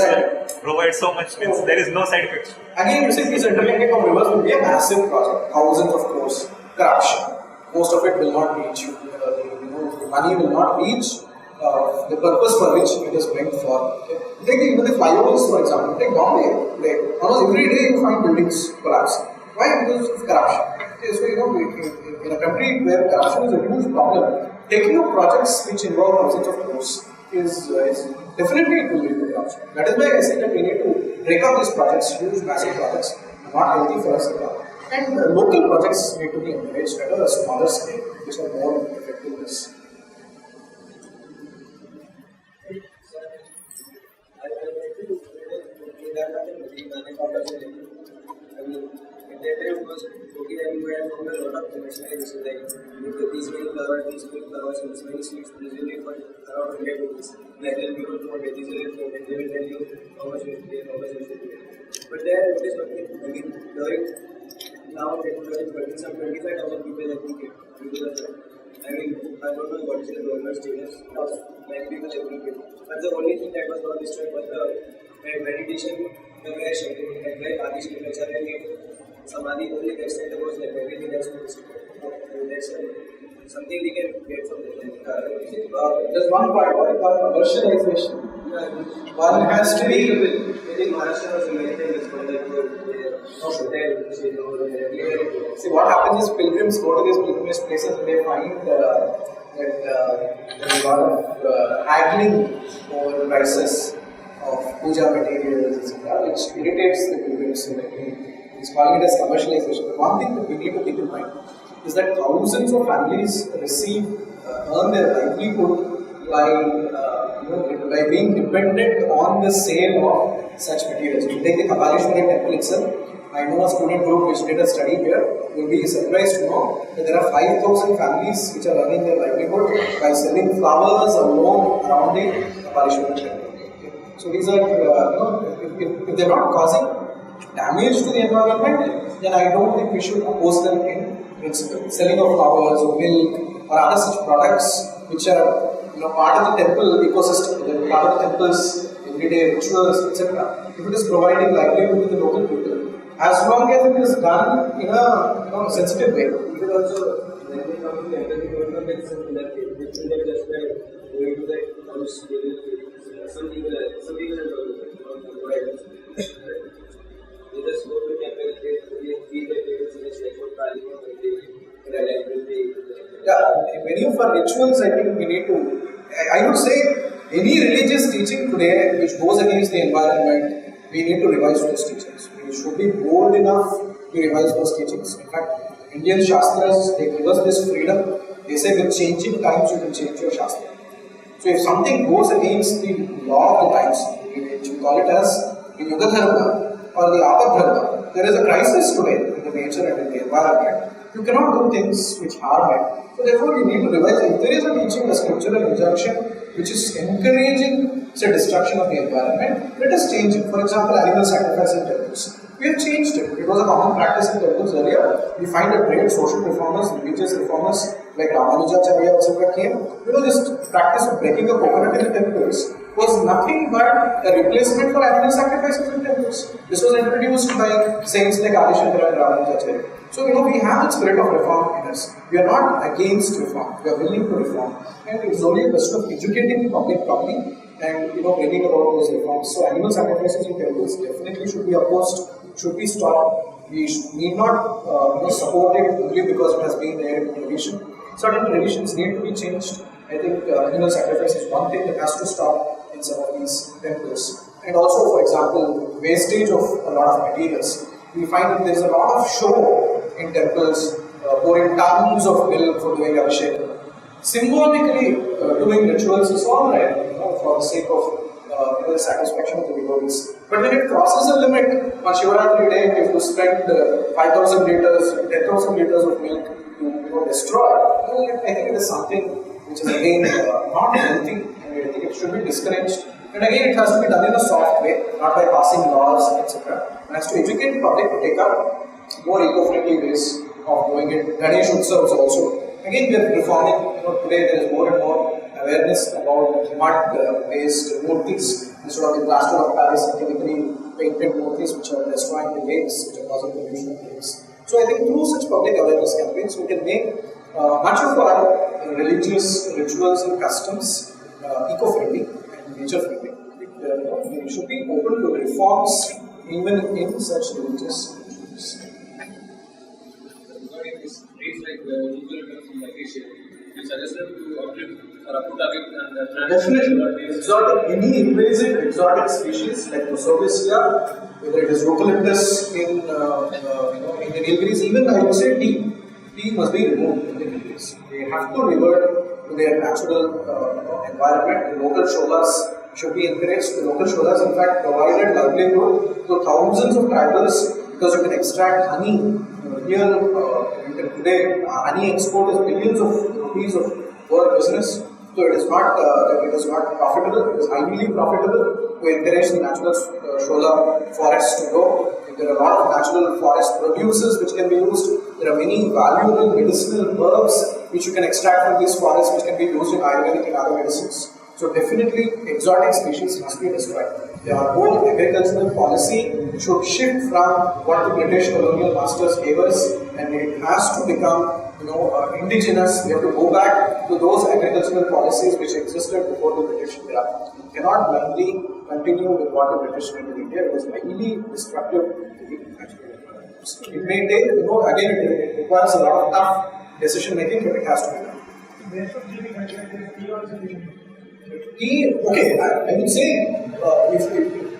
provide so much, means there is no side effects. Again, you see, this interlinking of rivers will be a massive project, thousands of crores, corruption. Most of it will not reach you. The money will not reach the purpose for which it is meant for. Okay? Take even the flyovers, for example. Take Bombay. Almost every day you find buildings collapsing. Why? Because of corruption. Okay, so in a country where corruption is a huge problem, taking up projects which involve thousands of crores is definitely it will lead to corruption. That is why I say that we need to break up these projects, huge, massive projects, not healthy for us at all. And local projects need to be encouraged at a smaller scale, which are more effectiveness. करवा is very sweet, usually for around 100 rupees. Like then people don't get easily, they will tell you how much you pay, how much you should pay. But there, notice one thing, again, during now technology, some 25,000 people I think because I mean, I don't know what is the government status of like people every but the only thing that was not destroyed was the meditation, the way Shakti, like where Adi Shakti Samadhi only the extent was like everything else was destroyed. That's something we can get from the there's one part, what is called commercialization. One has to be. I think Maharashtra was amazing as well, like See, what happens is pilgrims go to these pilgrimage places and they find that there's a lot of haggling over the prices of puja materials, etc., which irritates the pilgrims. So he's calling it as commercialization. But one thing that we need to keep in mind is that thousands of families earn their livelihood by being dependent on the sale of such materials. If you take the Kabaleshwara temple itself, I know a student group which did a study here. You will be surprised to know that there are 5,000 families which are earning their livelihood by selling flowers alone around the Kabaleshwara temple. So these are, if they are not causing damage to the environment, then I don't think we should oppose them in principle. Selling of flowers or milk or other such products which are part of the temple ecosystem, part of the temple's everyday rituals, etc. If it is providing livelihood to the local people, as long as it is done in a sensitive way. You can also, when we come to the temple, we don't know something that just by going to the house, some people are providers. They just go to the temple, they feed their parents in a sacred party, many of our rituals, I think we need to. I would say any religious teaching today which goes against the environment, we need to revise those teachings. We should be bold enough to revise those teachings. In fact, Indian Shastras, they give us this freedom. They say with changing times you can change your Shastra. So if something goes against the law of the times, we call it as the Yuga Dharma or the Apad Dharma, there is a crisis today in the nature and in the environment. You cannot do things which harm it. So therefore, you need to revise. If there is a teaching, a scriptural injunction which is encouraging, say, destruction of the environment, let us change it. For example, animal sacrifice in temples. We have changed it. It was a common practice in temples earlier. We find that great social reformers, religious reformers like Ramanujacharya, etc. came. This practice of breaking a coconut in the temples was nothing but a replacement for animal sacrifices in temples. This was introduced by saints like Adi Shankara and Ramanujacharya. So, we have the spirit of reform in us. We are not against reform. We are willing to reform. And it is only a question of educating the public properly and, bringing about those reforms. So, animal sacrifices in temples definitely should be opposed, should be stopped. We need not support it only because it has been there in tradition. Certain traditions need to be changed. I think animal sacrifice is one thing that has to stop in some of these temples. And also, for example, wastage of a lot of materials. We find that there is a lot of show in temples, pouring tons of milk for doing abhishek. Symbolically, doing rituals is all right, for the sake of the satisfaction of the devotees. But when it crosses a limit, on Shivaratri day, if you spend 5,000 liters, 10,000 liters of milk to destroy, I think it is something which is again not healthy, and I think it should be discouraged. And again, it has to be done in a soft way, not by passing laws, etc. One has to educate the public to take up more eco-friendly ways of doing it. Ganesh Utsavs also. Again, we are reforming. Today there is more and more awareness about mud-based murtis instead of the plaster of Paris and chemically painted murtis which are destroying the lakes, which are causing pollution of lakes. So I think through such public awareness campaigns, we can make much of our religious rituals and customs eco-friendly and nature-friendly. We should be open to reforms even in such religious rituals. Regarding this race like equal terms in migration, you suggest them to uplift or uproot and definitely. Any invasive exotic species like Prosopis, whether it is eucalyptus in the Nilgiris, even I would say tea must be removed in the Nilgiris. They have to revert to their natural environment. The local sholas should be encouraged. The local sholas, in fact, provided livelihood to thousands of tribals because you can extract honey. Today, honey export is billions of rupees of per business. So it is not profitable. It is highly profitable to encourage the natural shola forests to grow. There are a lot of natural forest produces which can be used. There are many valuable medicinal herbs which you can extract from these forests, which can be used in Ayurvedic and other medicines. So definitely exotic species must be destroyed. Our whole agricultural policy should shift from what the British colonial masters gave us, and it has to become indigenous. We have to go back to those agricultural policies which existed before the British era. We cannot blindly continue with what the British did in India. It was highly destructive to the natural environment. It may take, again, it requires a lot of tough decision making, but it has to be done. Where should we be considered tea also we should be? Tea, okay, I would say, if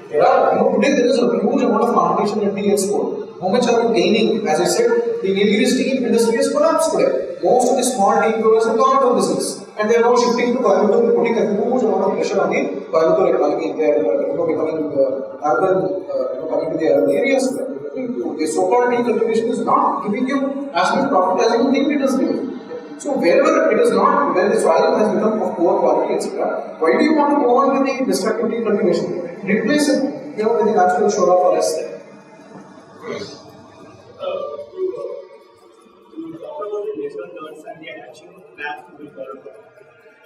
there are, today there is a huge amount of competition in tea export. How much are we gaining? As I said, the Nilgiris tea industry has collapsed today. Most of the small tea growers have gone out of business, and they are now shifting to Coimbatore, putting a huge amount of pressure on the Coimbatore economy. They are becoming urban, coming to the urban areas. The so-called tea cultivation is not giving you as much profit as you think it is giving. So wherever it is not, where the soil has become of poor quality, etc., why do you want to go on with the destructive tea cultivation? Replace it, with the natural shola forest there. You talk about the national plans and the action plans to be followed.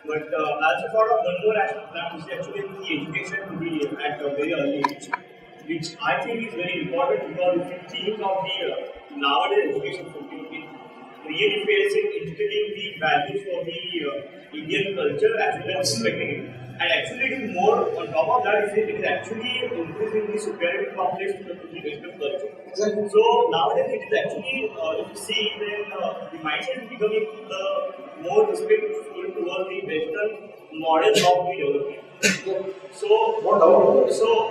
But as a part of one more action plan is actually the education to be at a very early age, which I think is very important because if you think of the nowadays education system, it really fails in instilling the values for the Indian culture as well as respecting it. And actually it is more, on top of that, it is actually increasing the superiority complex to the Western culture. Exactly. So nowadays it is actually, if you see, then the mindset is becoming more respectful towards the Western model of the development. So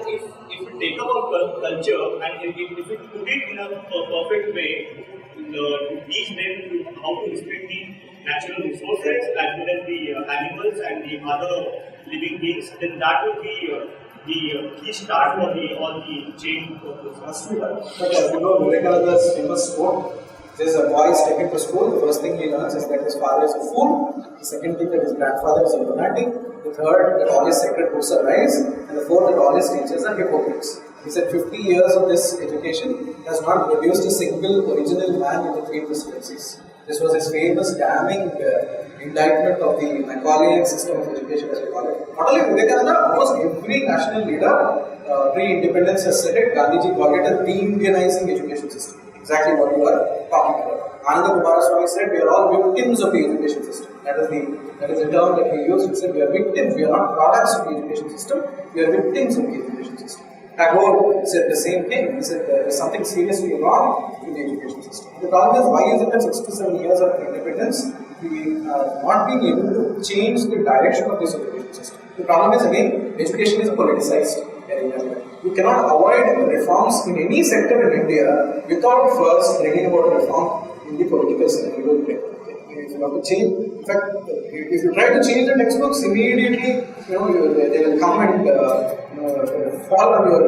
if you take about culture and if you put it in a perfect way, to teach them how to respect the natural resources as well as the animals and the other living beings, then that will be the key start for all the change process. But as you know, Vivekananda's famous quote, there's a boy is taken to school, the first thing he learns is that his father is a fool, the second thing that his grandfather is a lunatic, the third that all his sacred books are lies, and the fourth that all his teachers are hypocrites. He said 50 years of this education has not produced a single original man in the three presidencies. This was his famous damning indictment of the Macaulayan system of education, as we call it. Not only Vivekananda, almost every national leader pre-independence has said it. Gandhiji called it a de-Indianizing education system. Exactly what you are talking about. Amrita Vishwa Vidyapeetham said we are all victims of the education system. That is the term that he used. He said we are victims. We are not products of the education system. We are victims of the education system. Tagore said the same thing. He said there is something seriously wrong in the education system. The problem is, why is it that 67 years of independence we are not being able to change the direction of this education system? The problem is, again, education is politicized area. You cannot avoid reforms in any sector in India without first bringing about reform in the political scenario. If you have to change, in fact, if you try to change the textbooks, immediately they will come and fall on your,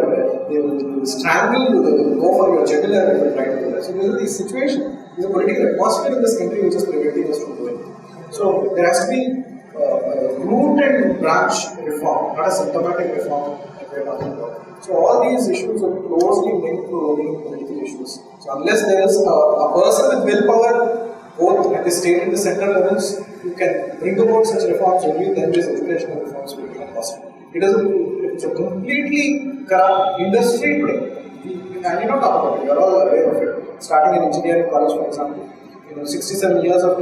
they will strangle you, they will go for your jugular if you try to do that. So there is a situation, there is a political atmosphere in this country which is preventing us from doing it. So there has to be root and branch reform, not a symptomatic reform that we are talking about. So all these issues are closely linked to political issues. So unless there is a person with willpower, both at the state and the central levels, you can bring about such reforms only, then these educational reforms will become possible. It's a completely corrupt industry today. And you don't talk about it, you are all aware of it. Starting an engineering college, for example, 67 years of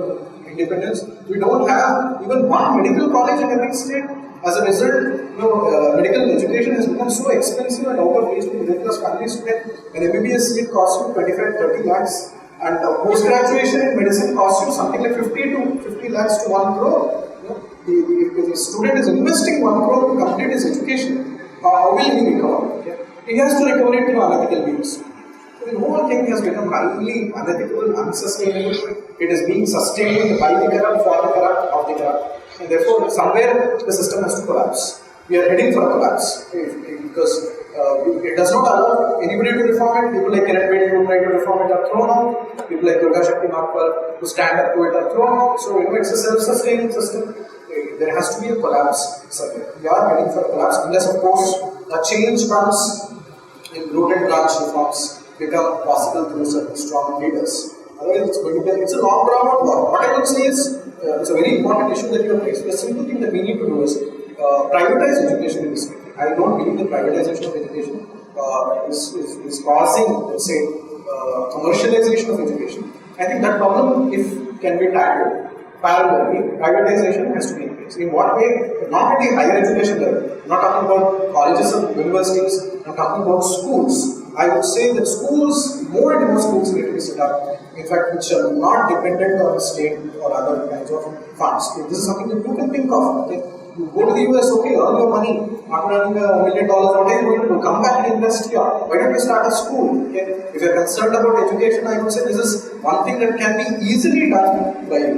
independence, we don't have even one medical college in every state. As a result, medical education has become so expensive and out of reach to middle class families today. An MBBS seat costs you 25-30 lakhs. And post-graduation in medicine costs you something like 50 lakhs to 1 crore. If the student is investing 1 crore to complete his education, how will he recover? He has to recover it through unethical means. So the whole thing has become highly unethical, unsustainable. It is being sustained by the corrupt, for the corrupt, of the corrupt. And therefore, somewhere the system has to collapse. We are heading for a collapse because It does not allow anybody to reform it. People like Kiran Bedi who try to reform it are thrown out. People like Yuva Shakti Youth who stand up to it are thrown out. So it's a self-sustaining system. There has to be a collapse somewhere. We are heading for a collapse unless, of course, a change comes in root and branch reforms become possible through certain strong leaders. Otherwise, it's a long drawn out war. What I would say is, it's a very important issue that you have raised. The simple thing that we need to do is privatize education in this country. I don't believe that privatization of education is causing, let's say, commercialization of education. I think that problem, if can be tackled parallelly, privatization has to be in place. In what way? Not at the higher education level. I'm not talking about colleges and universities. I'm talking about schools. I would say that schools, more and more schools need to be set up, in fact, which are not dependent on the state or other kinds of funds. This is something that you can think of. Okay? You go to the US, okay, earn your money. After earning $1 million, what are you going to do? Come back and invest here. Why don't you start a school? Okay? If you're concerned about education, I would say this is one thing that can be easily done by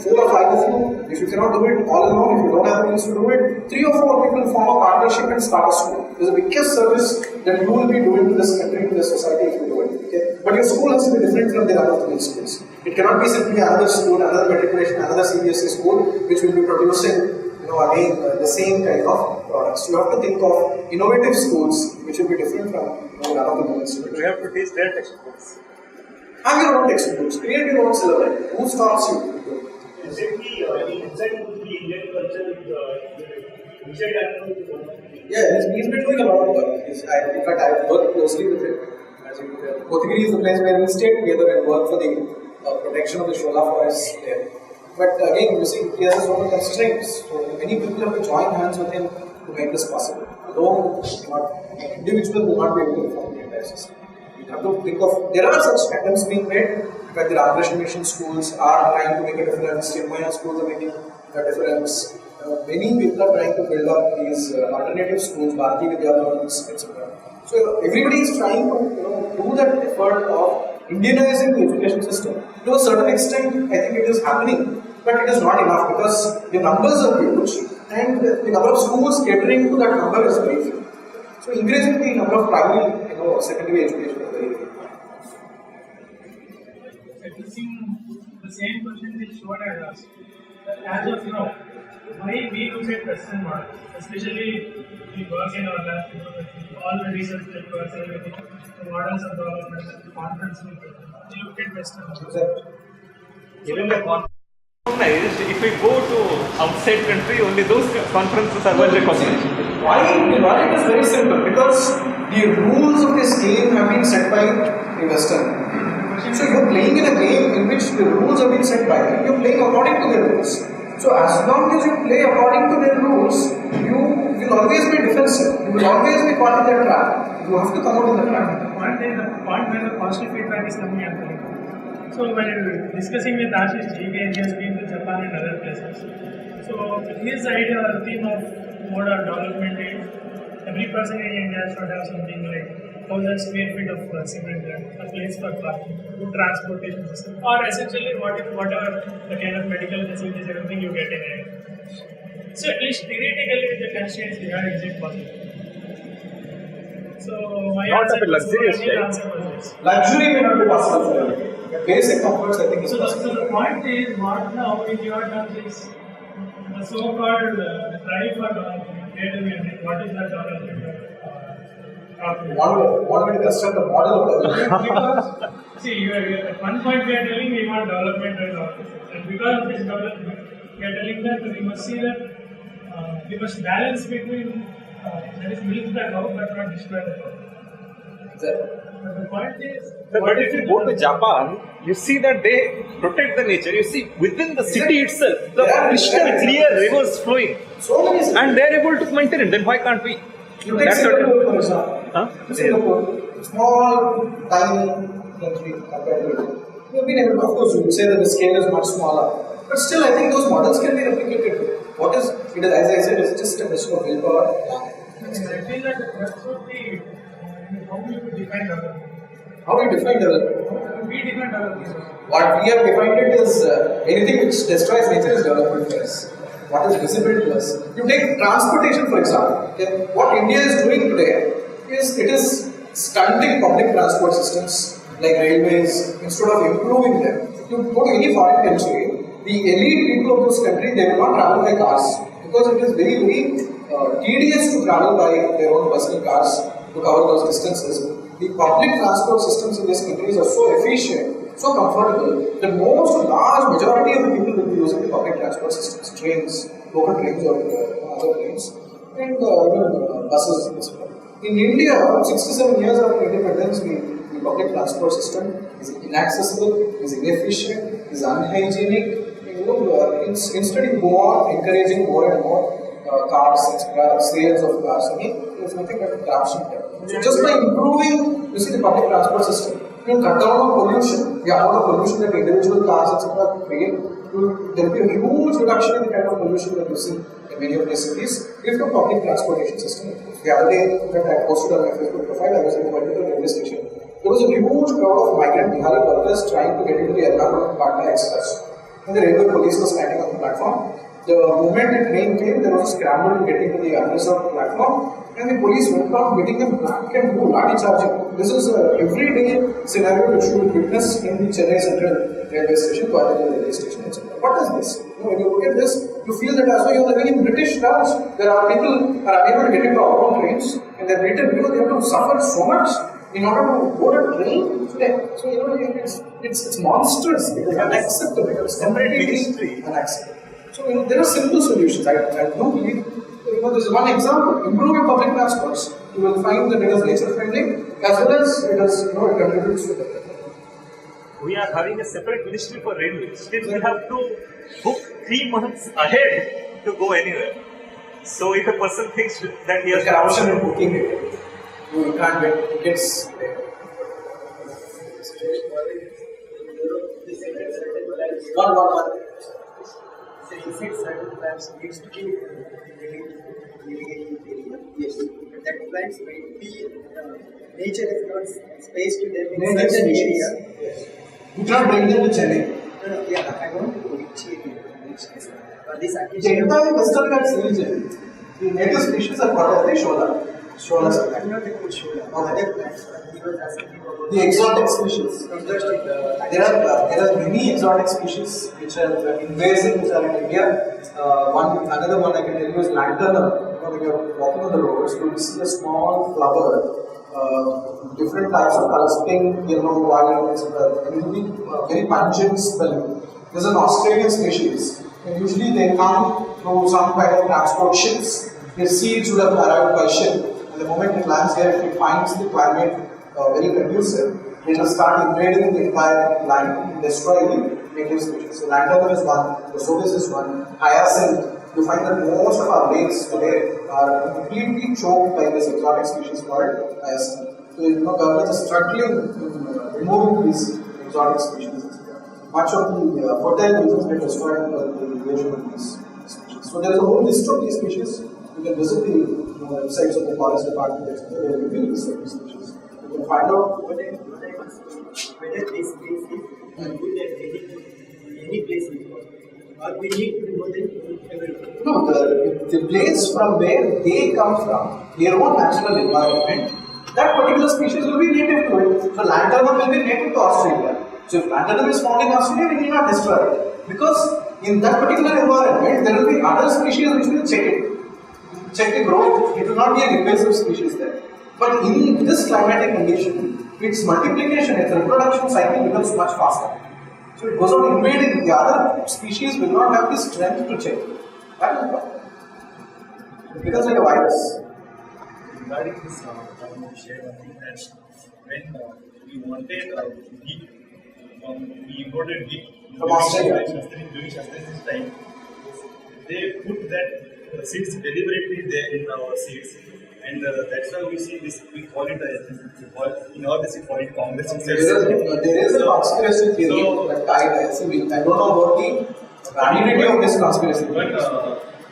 4 or 5 of you. If you cannot do it all alone, if you don't have the means to do it, 3 or 4 people form a partnership and start a school. This is the biggest service that you will be doing to this country, to this society if you do it. Okay? But your school has to be different from the run-of-the-mill schools. It cannot be simply another school, another matriculation, another CBSE school, which will be producing again, the same kind of products. You have to think of innovative schools which will be different from run-of-the-mill schools. We have to teach their textbooks. Have your own textbooks, create your own syllabus. Who stops you? Is it the insight into the Indian culture with the insight Yeah, he's been doing a lot of work. In fact, I've worked closely with him. As you know, Kothagiri is the place where we stayed together and worked for the protection of the Shola forests there. But again, you see, he has his own constraints. So many people have to join hands with him to make this possible. Alone, individual will not be able to reform the entire system. You have to think of, there are such attempts being made. In fact, the Ramakrishna Mission schools are trying to make a difference. Chinmaya schools are making a difference. Many people are trying to build up these alternative schools, Bharatiya Vidya, etc. So everybody is trying to do that effort of Indianizing the education system. To a certain extent, I think it is happening, but it is not enough because the numbers are huge and the number of schools catering to that number is very few. So increasing the number of primary, secondary education is very few. Addressing the same question which what I asked. As of now, why we look at Western model, especially we work in our lab, all the research papers, everything, the models of development, the conference we look at Western model. Even the conference, if we go to outside country, only those conferences are well recognized. Why? The logic is very simple because the rules of this game have been set by the Western. So you're playing in a game in which the rules have been set by them, you're playing according to their rules. So as long as you play according to their rules, you will always be defensive. You will always be caught in their trap. You have to come out of the trap. The point where the positive feedback is coming actually. So when discussing with Ashish Ji, he has been to Japan and other places. So his idea or theme of modern development is every person in India should have something like 1,000 square feet of cement land, a place for parking, good transportation system, or essentially whatever the kind of medical facilities, everything you get in India. So at least theoretically with the constraints we have exit possible. So my Not answer a luxurious was Luxury may not be possible for everyone. Basic comforts, I think, is possible. So the point is, what now in your terms is the so-called drive for development. What is that development? Want me to construct a model of development? Because, see, at one point we are telling we want development and all this. And because of this development, we are telling that we must see that we must balance between that is milk the cow but not destroy the cow. Exactly. But the point is, But if you go to Japan, you see that they protect the nature. You see within the city itself, the crystal clear rivers flowing, So many cities. and they are able to maintain it. Then why can't we? You take That's Singapore, what- for example. Huh? Singapore, small, tiny country compared to India. You have been able to, of course, you would say that the scale is much smaller. But still, I think those models can be replicated. What is, it is, as I said, it's just a question of willpower. I feel that that's what the how we could define development. How do you define development? We define development. What we have defined it is anything which destroys nature is development for us. What is visible to us? You take transportation, for example. Okay? What India is doing today is it is stunting public transport systems like railways instead of improving them. If you go to any foreign country, the elite people of those countries, they will not travel by cars because it is very, very tedious to travel by their own personal cars to cover those distances. The public transport systems in these countries are so efficient, so comfortable that most large majority of the people will be using the public transport systems, trains, local trains or other trains, and even buses as well. In India, 67 years after independence, the public transport system is inaccessible, is inefficient, is unhygienic. Instead you go on encouraging more and more cars, sales of cars. There's nothing but a corruption there. So just by improving, you see, the public transport system, you cut down on pollution, the amount of pollution that individual cars, etc. create. There will be a huge reduction in the kind of pollution that you see in many of the cities if the public transportation system improves. The other day that I posted on my Facebook profile, I was in a particular railway station. There was a huge crowd of migrant Bihari workers trying to get into the Ernakulam Patna Express. And the railway police was standing on the platform. The moment the train came, there was a scramble to get into the unreserved platform, and the police went around beating them black and blue, lathi charging. This is an everyday scenario which you will witness in the Chennai Central Railway Station, Coimbatore Railway Station, etc. What is this? When you look at this, you feel that as though you are living in British Raj. There are people who are unable to get into our own trains, and they are beaten because they have to suffer so much in order to board a train today. So it's monstrous. It is unacceptable. It is completely unacceptable. So there are simple solutions. I do believe. This is one example. Improving public transports, you will find that it is nature friendly as well as it contributes to the. We are having a separate ministry for railways. Still, we have to book 3 months ahead to go anywhere. So if a person thinks that he has corruption in booking it, you can't get tickets. One. So you said certain plants needs to be living area. Yes. That plants might be nature has not space to them in such an area. Yes. You cannot bring them to Chennai. No, yeah, I don't know which area. This The entire Western Ghats region, the native species are called as the Shola. I'm not about Shola. Other plants. The exotic species. There are many exotic species which are invasive, which are in India. Another one I can tell you is lanternum. When you are walking on the roads, you will see a small flower, different types of colors, pink, yellow, violet, etc. And it will be very pungent smelling. This is an Australian species, and usually they come through some kind of transport ships. Their seeds would have arrived by ship, and the moment it lands here, if it finds the climate very conducive, it will start invading the entire land and destroy the native species. So lanternum is one, the solis is one, hyacinth. You find that most of our lakes today are completely choked by this exotic species called hyacinth. So government is struggling in removing these exotic species. Much of the fertile regions get destroyed by the invasion of these species. So there is a whole list of these species. You can visit the websites of the forest department, etc. There will be a list of these species. You can find out whether this place is good at any place in the world. Or we need to know them everywhere. No, the place from where they come from, their own natural environment, that particular species will be native to it. So lanternum will be native to Australia. So if lanternum is found in Australia, we need not destroy it. Because in that particular environment, there will be other species which will check it. Check the growth, it will not be an invasive species there. But in this climatic condition, its multiplication, its reproduction cycle becomes much faster. So it goes on invading. The other species will not have the strength to check. That is the problem. It becomes like a virus. Regarding this, I want to share one thing that when we wanted ghee, we imported ghee From Australia. during Shastri's time, they put that seeds deliberately there in our seeds. And that's why we see this, we call it, in our case we call it Congress. There is a conspiracy theory that I don't know about the validity of this conspiracy theory. But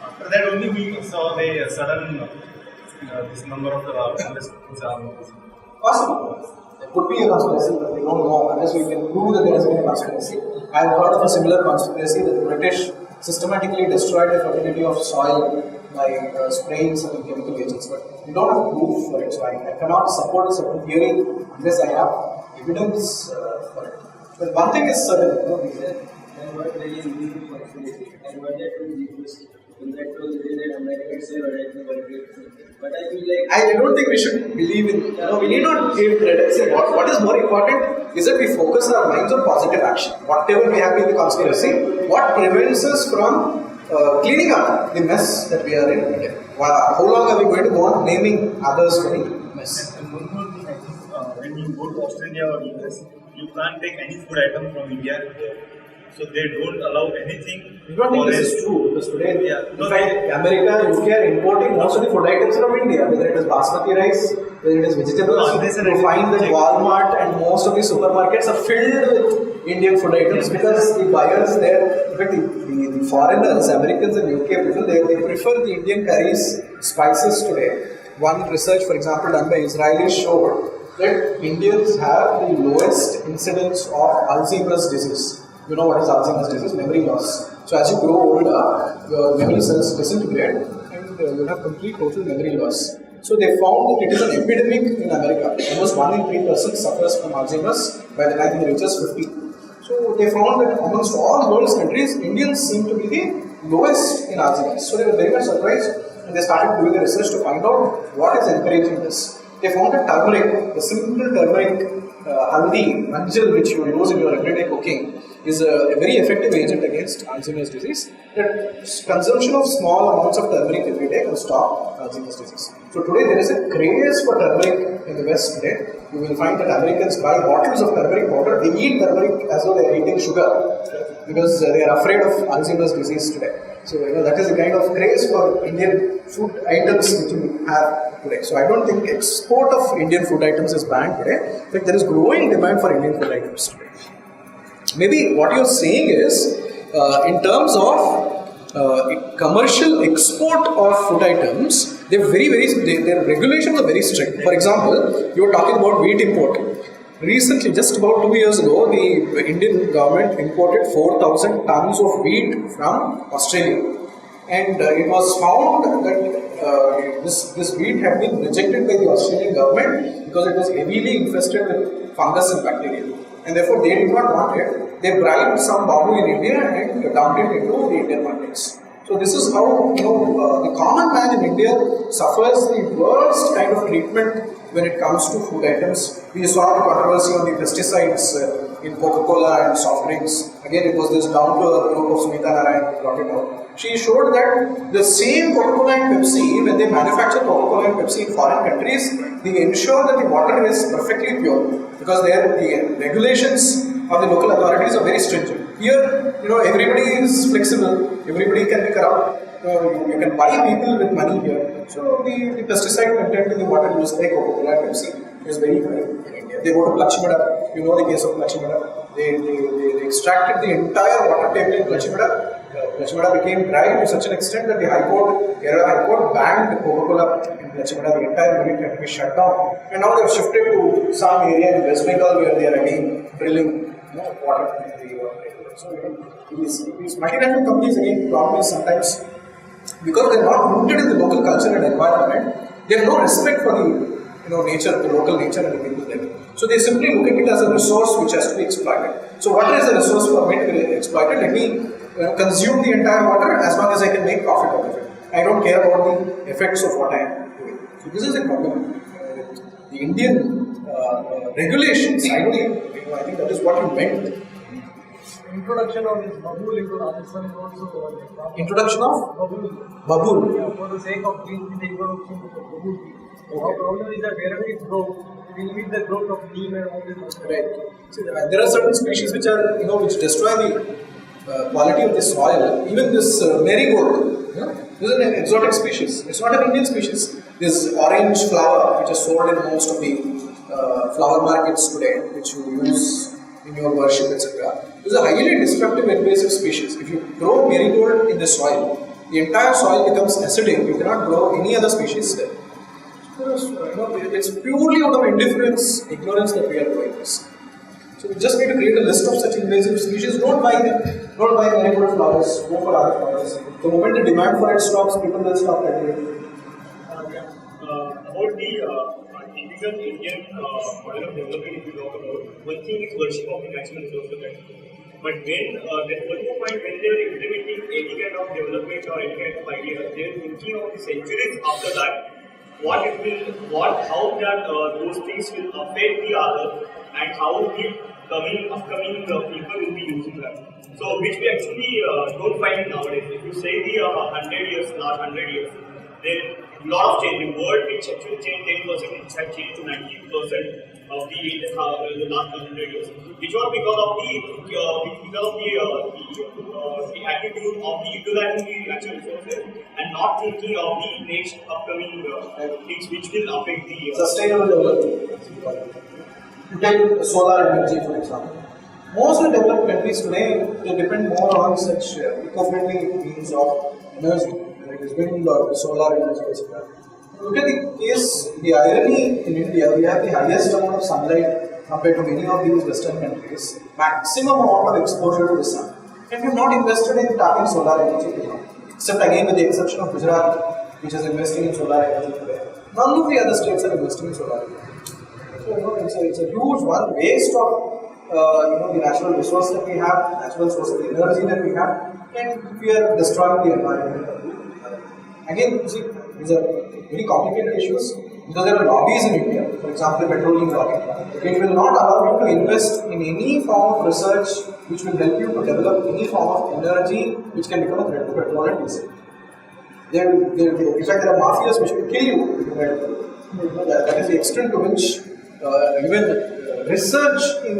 after that only we saw the sudden this number of the Congress. Possible. There could be a conspiracy, but we don't know unless we can prove that there has been a conspiracy. I have heard of a similar conspiracy that the British systematically destroyed the fertility of soil by spraying certain chemical agents. But we don't have proof for it, so I cannot support a certain theory unless I have evidence for it. But one thing is certain, and what they is using possibility, and what they do is in that role they did American say or but I feel like I don't think we should believe in, we need not give credit. See, what is more important is that we focus our minds on positive action. Whatever may have been the conspiracy, what prevents us from cleaning up the mess that we are in today? How long are we going to go on blaming others for the mess? And one more thing, I think when you go to Australia or US, you can't take any food item from India. So they don't allow anything. You don't think this is true because today, in fact, America, UK are importing most of the food items from India, whether it is basmati rice, whether it is vegetables. You find that Walmart and most of the supermarkets are filled with Indian food items because the buyers there, in fact, the foreigners, Americans and UK people, they prefer the Indian curries, spices today. One research, for example, done by Israelis showed that Indians have the lowest incidence of Alzheimer's disease. You know what is Alzheimer's disease? Memory loss. So as you grow older, your memory cells disintegrate and you'll have complete total memory loss. So they found that it is an epidemic in America. Almost 1 in 3 persons suffers from Alzheimer's by the time he reaches 50. So they found that amongst all world's countries, Indians seem to be the lowest in Alzheimer's. So they were very much surprised and they started doing the research to find out what is encouraging this. They found that turmeric, the simple turmeric, haldi, manjal which you use in your everyday cooking, is a very effective agent against Alzheimer's disease. That consumption of small amounts of turmeric every day can stop Alzheimer's disease. So today there is a craze for turmeric in the West today. You will find that Americans buy bottles of turmeric powder. They eat turmeric as though they are eating sugar because they are afraid of Alzheimer's disease today. So that is the kind of craze for Indian food items which we have today. So I don't think export of Indian food items is banned today. In fact, there is growing demand for Indian food items today. Maybe what you're saying is, in terms of commercial export of food items, their regulations are very strict. For example, you were talking about wheat import. Recently, just about 2 years ago, the Indian government imported 4,000 tons of wheat from Australia. And it was found that this wheat had been rejected by the Australian government because it was heavily infested with fungus and bacteria. And therefore, they did not want it. They bribed some babu in India and dumped it into the Indian markets. So this is how the common man in India suffers the worst kind of treatment when it comes to food items. We saw the controversy on the pesticides in Coca-Cola and soft drinks. Again, it was this down-to-earth group of Smita Narayan who brought it out. She showed that the same Coca-Cola and Pepsi, when they manufacture Coca-Cola and Pepsi in foreign countries, they ensure that the water is perfectly pure because the regulations of the local authorities are very stringent. Here, everybody is flexible, everybody can be corrupt. You can buy people with money here. So the pesticide content in the water used by Coca-Cola and Pepsi is very high in India. They go to Plachimada, you know the case of Plachimada. They extracted the entire water table in Plachimada. Plachimada became dry to such an extent that the Kerala High Court banned Coca-Cola in Plachimada. The entire unit had to be shut down. And now they have shifted to some area in West Bengal where they are again drilling water in the water table. So these multinational companies, again, problem is sometimes because they are not rooted in the local culture and environment, they have no respect for the nature, the local nature and the people there. So they simply look at it as a resource which has to be exploited. So water is a resource for me to be exploited. Let me consume the entire water as long as I can make profit out of it. I don't care about the effects of what I am doing. So this is a problem. The Indian regulations, I think that is what you meant. Introduction of this babool into Rajasthan is also Introduction of babool. Yeah, for the sake of the introduction of babool. Our problem is that wherever it grows, it will meet the growth of neem and all this. Right. See, there are certain species which are which destroy the quality of the soil. Even this marigold, this is an exotic species. It's not an Indian species. This orange flower which is sold in most of the flower markets today, which you use in your worship, etc. Is a highly destructive invasive species. If you grow marigold in the soil, the entire soil becomes acidic. You cannot grow any other species there. It's purely out of indifference, ignorance that we are doing this. So we just need to create a list of such invasive species. Don't buy them. Don't buy very good flowers, go for other flowers. The moment the demand for it stops, people will stop cultivating. About the typical Indian model of development, if you talk about, one thing is worship of the natural resources. But when there's one more point when they're implementing any kind of development or any kind of idea, they're thinking of the centuries after that, how that those things will affect the other, and how the upcoming people will be using that. So which we actually don't find nowadays. If you say the last 100 years, then a lot of change. The world which actually changed 10%, it has changed to 90% of the last 100 years. Which was because of the attitude of the utilizing the natural resources and not thinking of the next upcoming things which will affect the sustainable development. You take solar energy, for example. Most of the developed countries today, they depend more on such eco-friendly means of energy, like wind or solar energy, etc. Look at the case, the irony in India, we have the highest amount of sunlight compared to many of these Western countries, maximum amount of exposure to the sun. And we have not invested in tapping solar energy today, except again with the exception of Gujarat, which is investing in solar energy today. None of the other states are investing in solar energy. So it's a huge one waste of the natural resource that we have, natural source of energy that we have, and we are destroying the environment. Again, you see, these are very complicated issues because there are lobbies in India. For example, the petroleum lobby. It will not allow you to invest in any form of research which will help you to develop any form of energy which can become a threat to petrol and diesel. In fact, there are mafias which will kill you. That is the extent to which even research in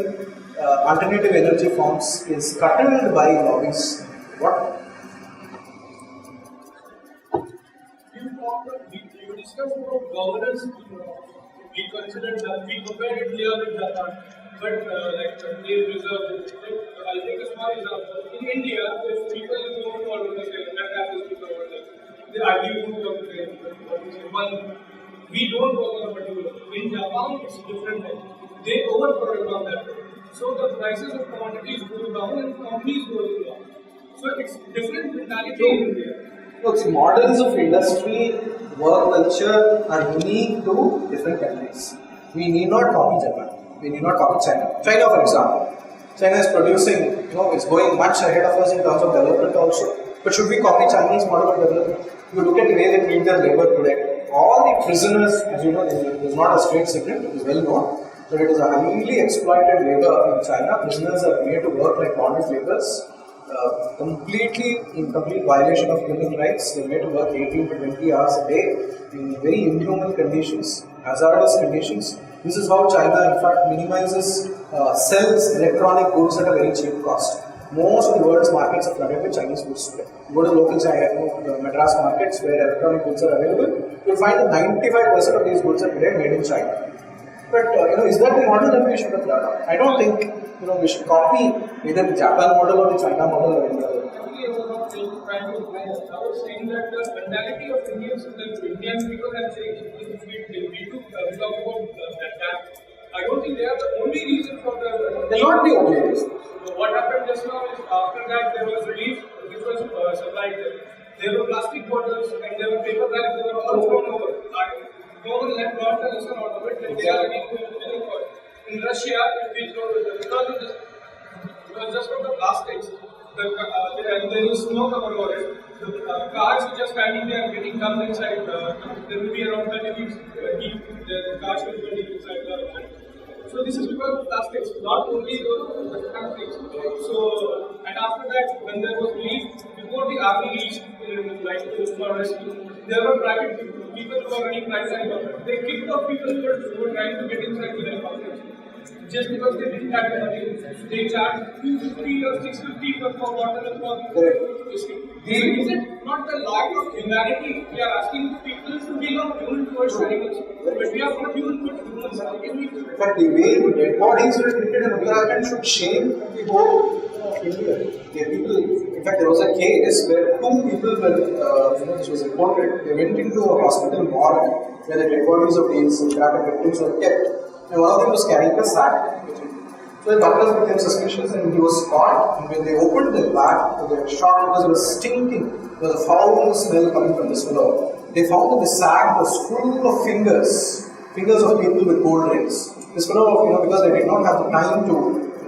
alternative energy forms is curtailed by lobbies. What? You discussed about governance. We considered that we compared it here with Japan, but they reserved it. I'll take a small example. In India, if people go to organizations, people over there, they argue about one. We don't work on a particular. In Japan, it's different. They over-program that. So the prices of commodities go down and companies go down. So it's different mentality in India. Look, see, models of industry, work culture are unique to different countries. We need not copy Japan. We need not copy China. China, for example. China is producing, it's going much ahead of us in terms of development also. But should we copy Chinese model of development? If you look at the way they treat their labor today, all the prisoners, as you know, it is not a straight secret, it is well known, that it is a highly exploited labor in China. Prisoners are made to work like bonded laborers. Completely in complete violation of human rights. They are made to work 18 to 20 hours a day in very inhuman conditions, hazardous conditions. This is how China in fact minimizes, sells electronic goods at a very cheap cost. Most of the world's markets are flooded with Chinese goods today. You go to local Madras markets where electronic goods are available, you'll find that 95% of these goods are today made in China. But is that the model that we should adopt? I don't think we should copy either the Japan model or the China model or any other. I was saying that the mentality of Indian people have changed. We talk about that. I don't think they are the only reason for the. They're not the only reason. What happened just now is after that there was relief which was supplied there. There were plastic bottles and there were paper bags, they were all thrown over. No one left the lesson out of it, and they are in Russia, because of this, just from the plastics, there is smoke over it. The cars which are standing there getting dumped inside, there will be around 20 weeks deep, the cars will be getting inside the land. So this is because of plastics, not only the countries. So, and after that, when there was relief, before the army reached, for rescue, there were private people who were running private helicopters. They kicked off people who were trying to get inside the helicopters. Just because they didn't have the money, they charged 250 or 650 for water and for is it not the lack of humanity? We are asking people to be not human towards animals, but we are not human towards humans. In fact, the way the dead bodies were treated in Uttarakhand should shame the whole India. In fact, there was a case where two people were, this was reported, they went into a hospital morgue where the dead bodies of these traffic victims were kept. And one of them was carrying a sack. So the doctors became suspicious and he was caught, and when they opened the bag, they were shocked because it was stinking. There was a foul smell coming from this fellow. They found that the sack was full of fingers of people with gold rings. This fellow, because they did not have the time to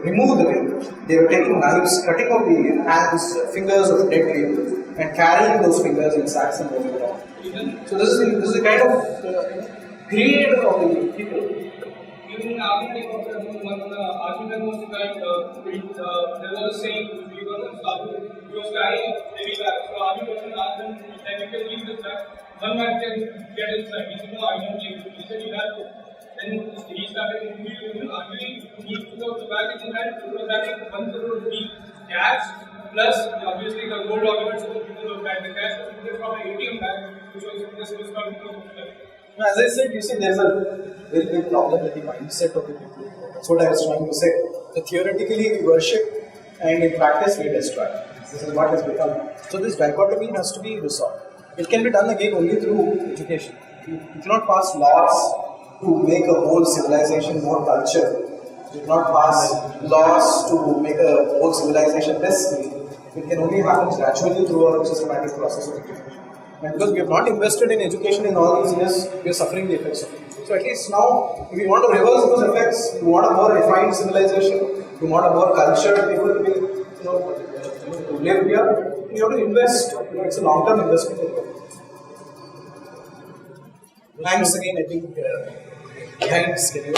remove the ring, they were taking knives, cutting off the hands, fingers of dead people and carrying those fingers in sacks and moving around. So this is the kind of creator of the people. Even in army, one argument was that there was a saying, he was carrying a heavy bag. So army person asked him that you can leave this bag, one man can get inside. He said, no, I don't leave it. He said, you have to. Then he started interviewing arguing, he took out the bag in his hand, it was having 1 crore rupee cash, plus obviously the gold ornaments of the people of bag. The cash was taken from an ATM bag, which was called because of that. As I said, you see, there's a very big problem with the mindset of the people. That's what I was trying to say. So theoretically, we worship, and in practice, we destroy. This is what has become. So this dichotomy has to be resolved. It can be done again only through education. You cannot pass laws to make a whole civilization more cultured. You cannot pass laws to make a whole civilization less clean. It can only happen gradually through a systematic process of education. And because we have not invested in education in all these years, we are suffering the effects of it. So at least now, if we want to reverse those effects, we want a more refined civilization, we want a more cultured people to live here, we have to invest. It's a long-term investment. Thanks again, I think, behind schedule.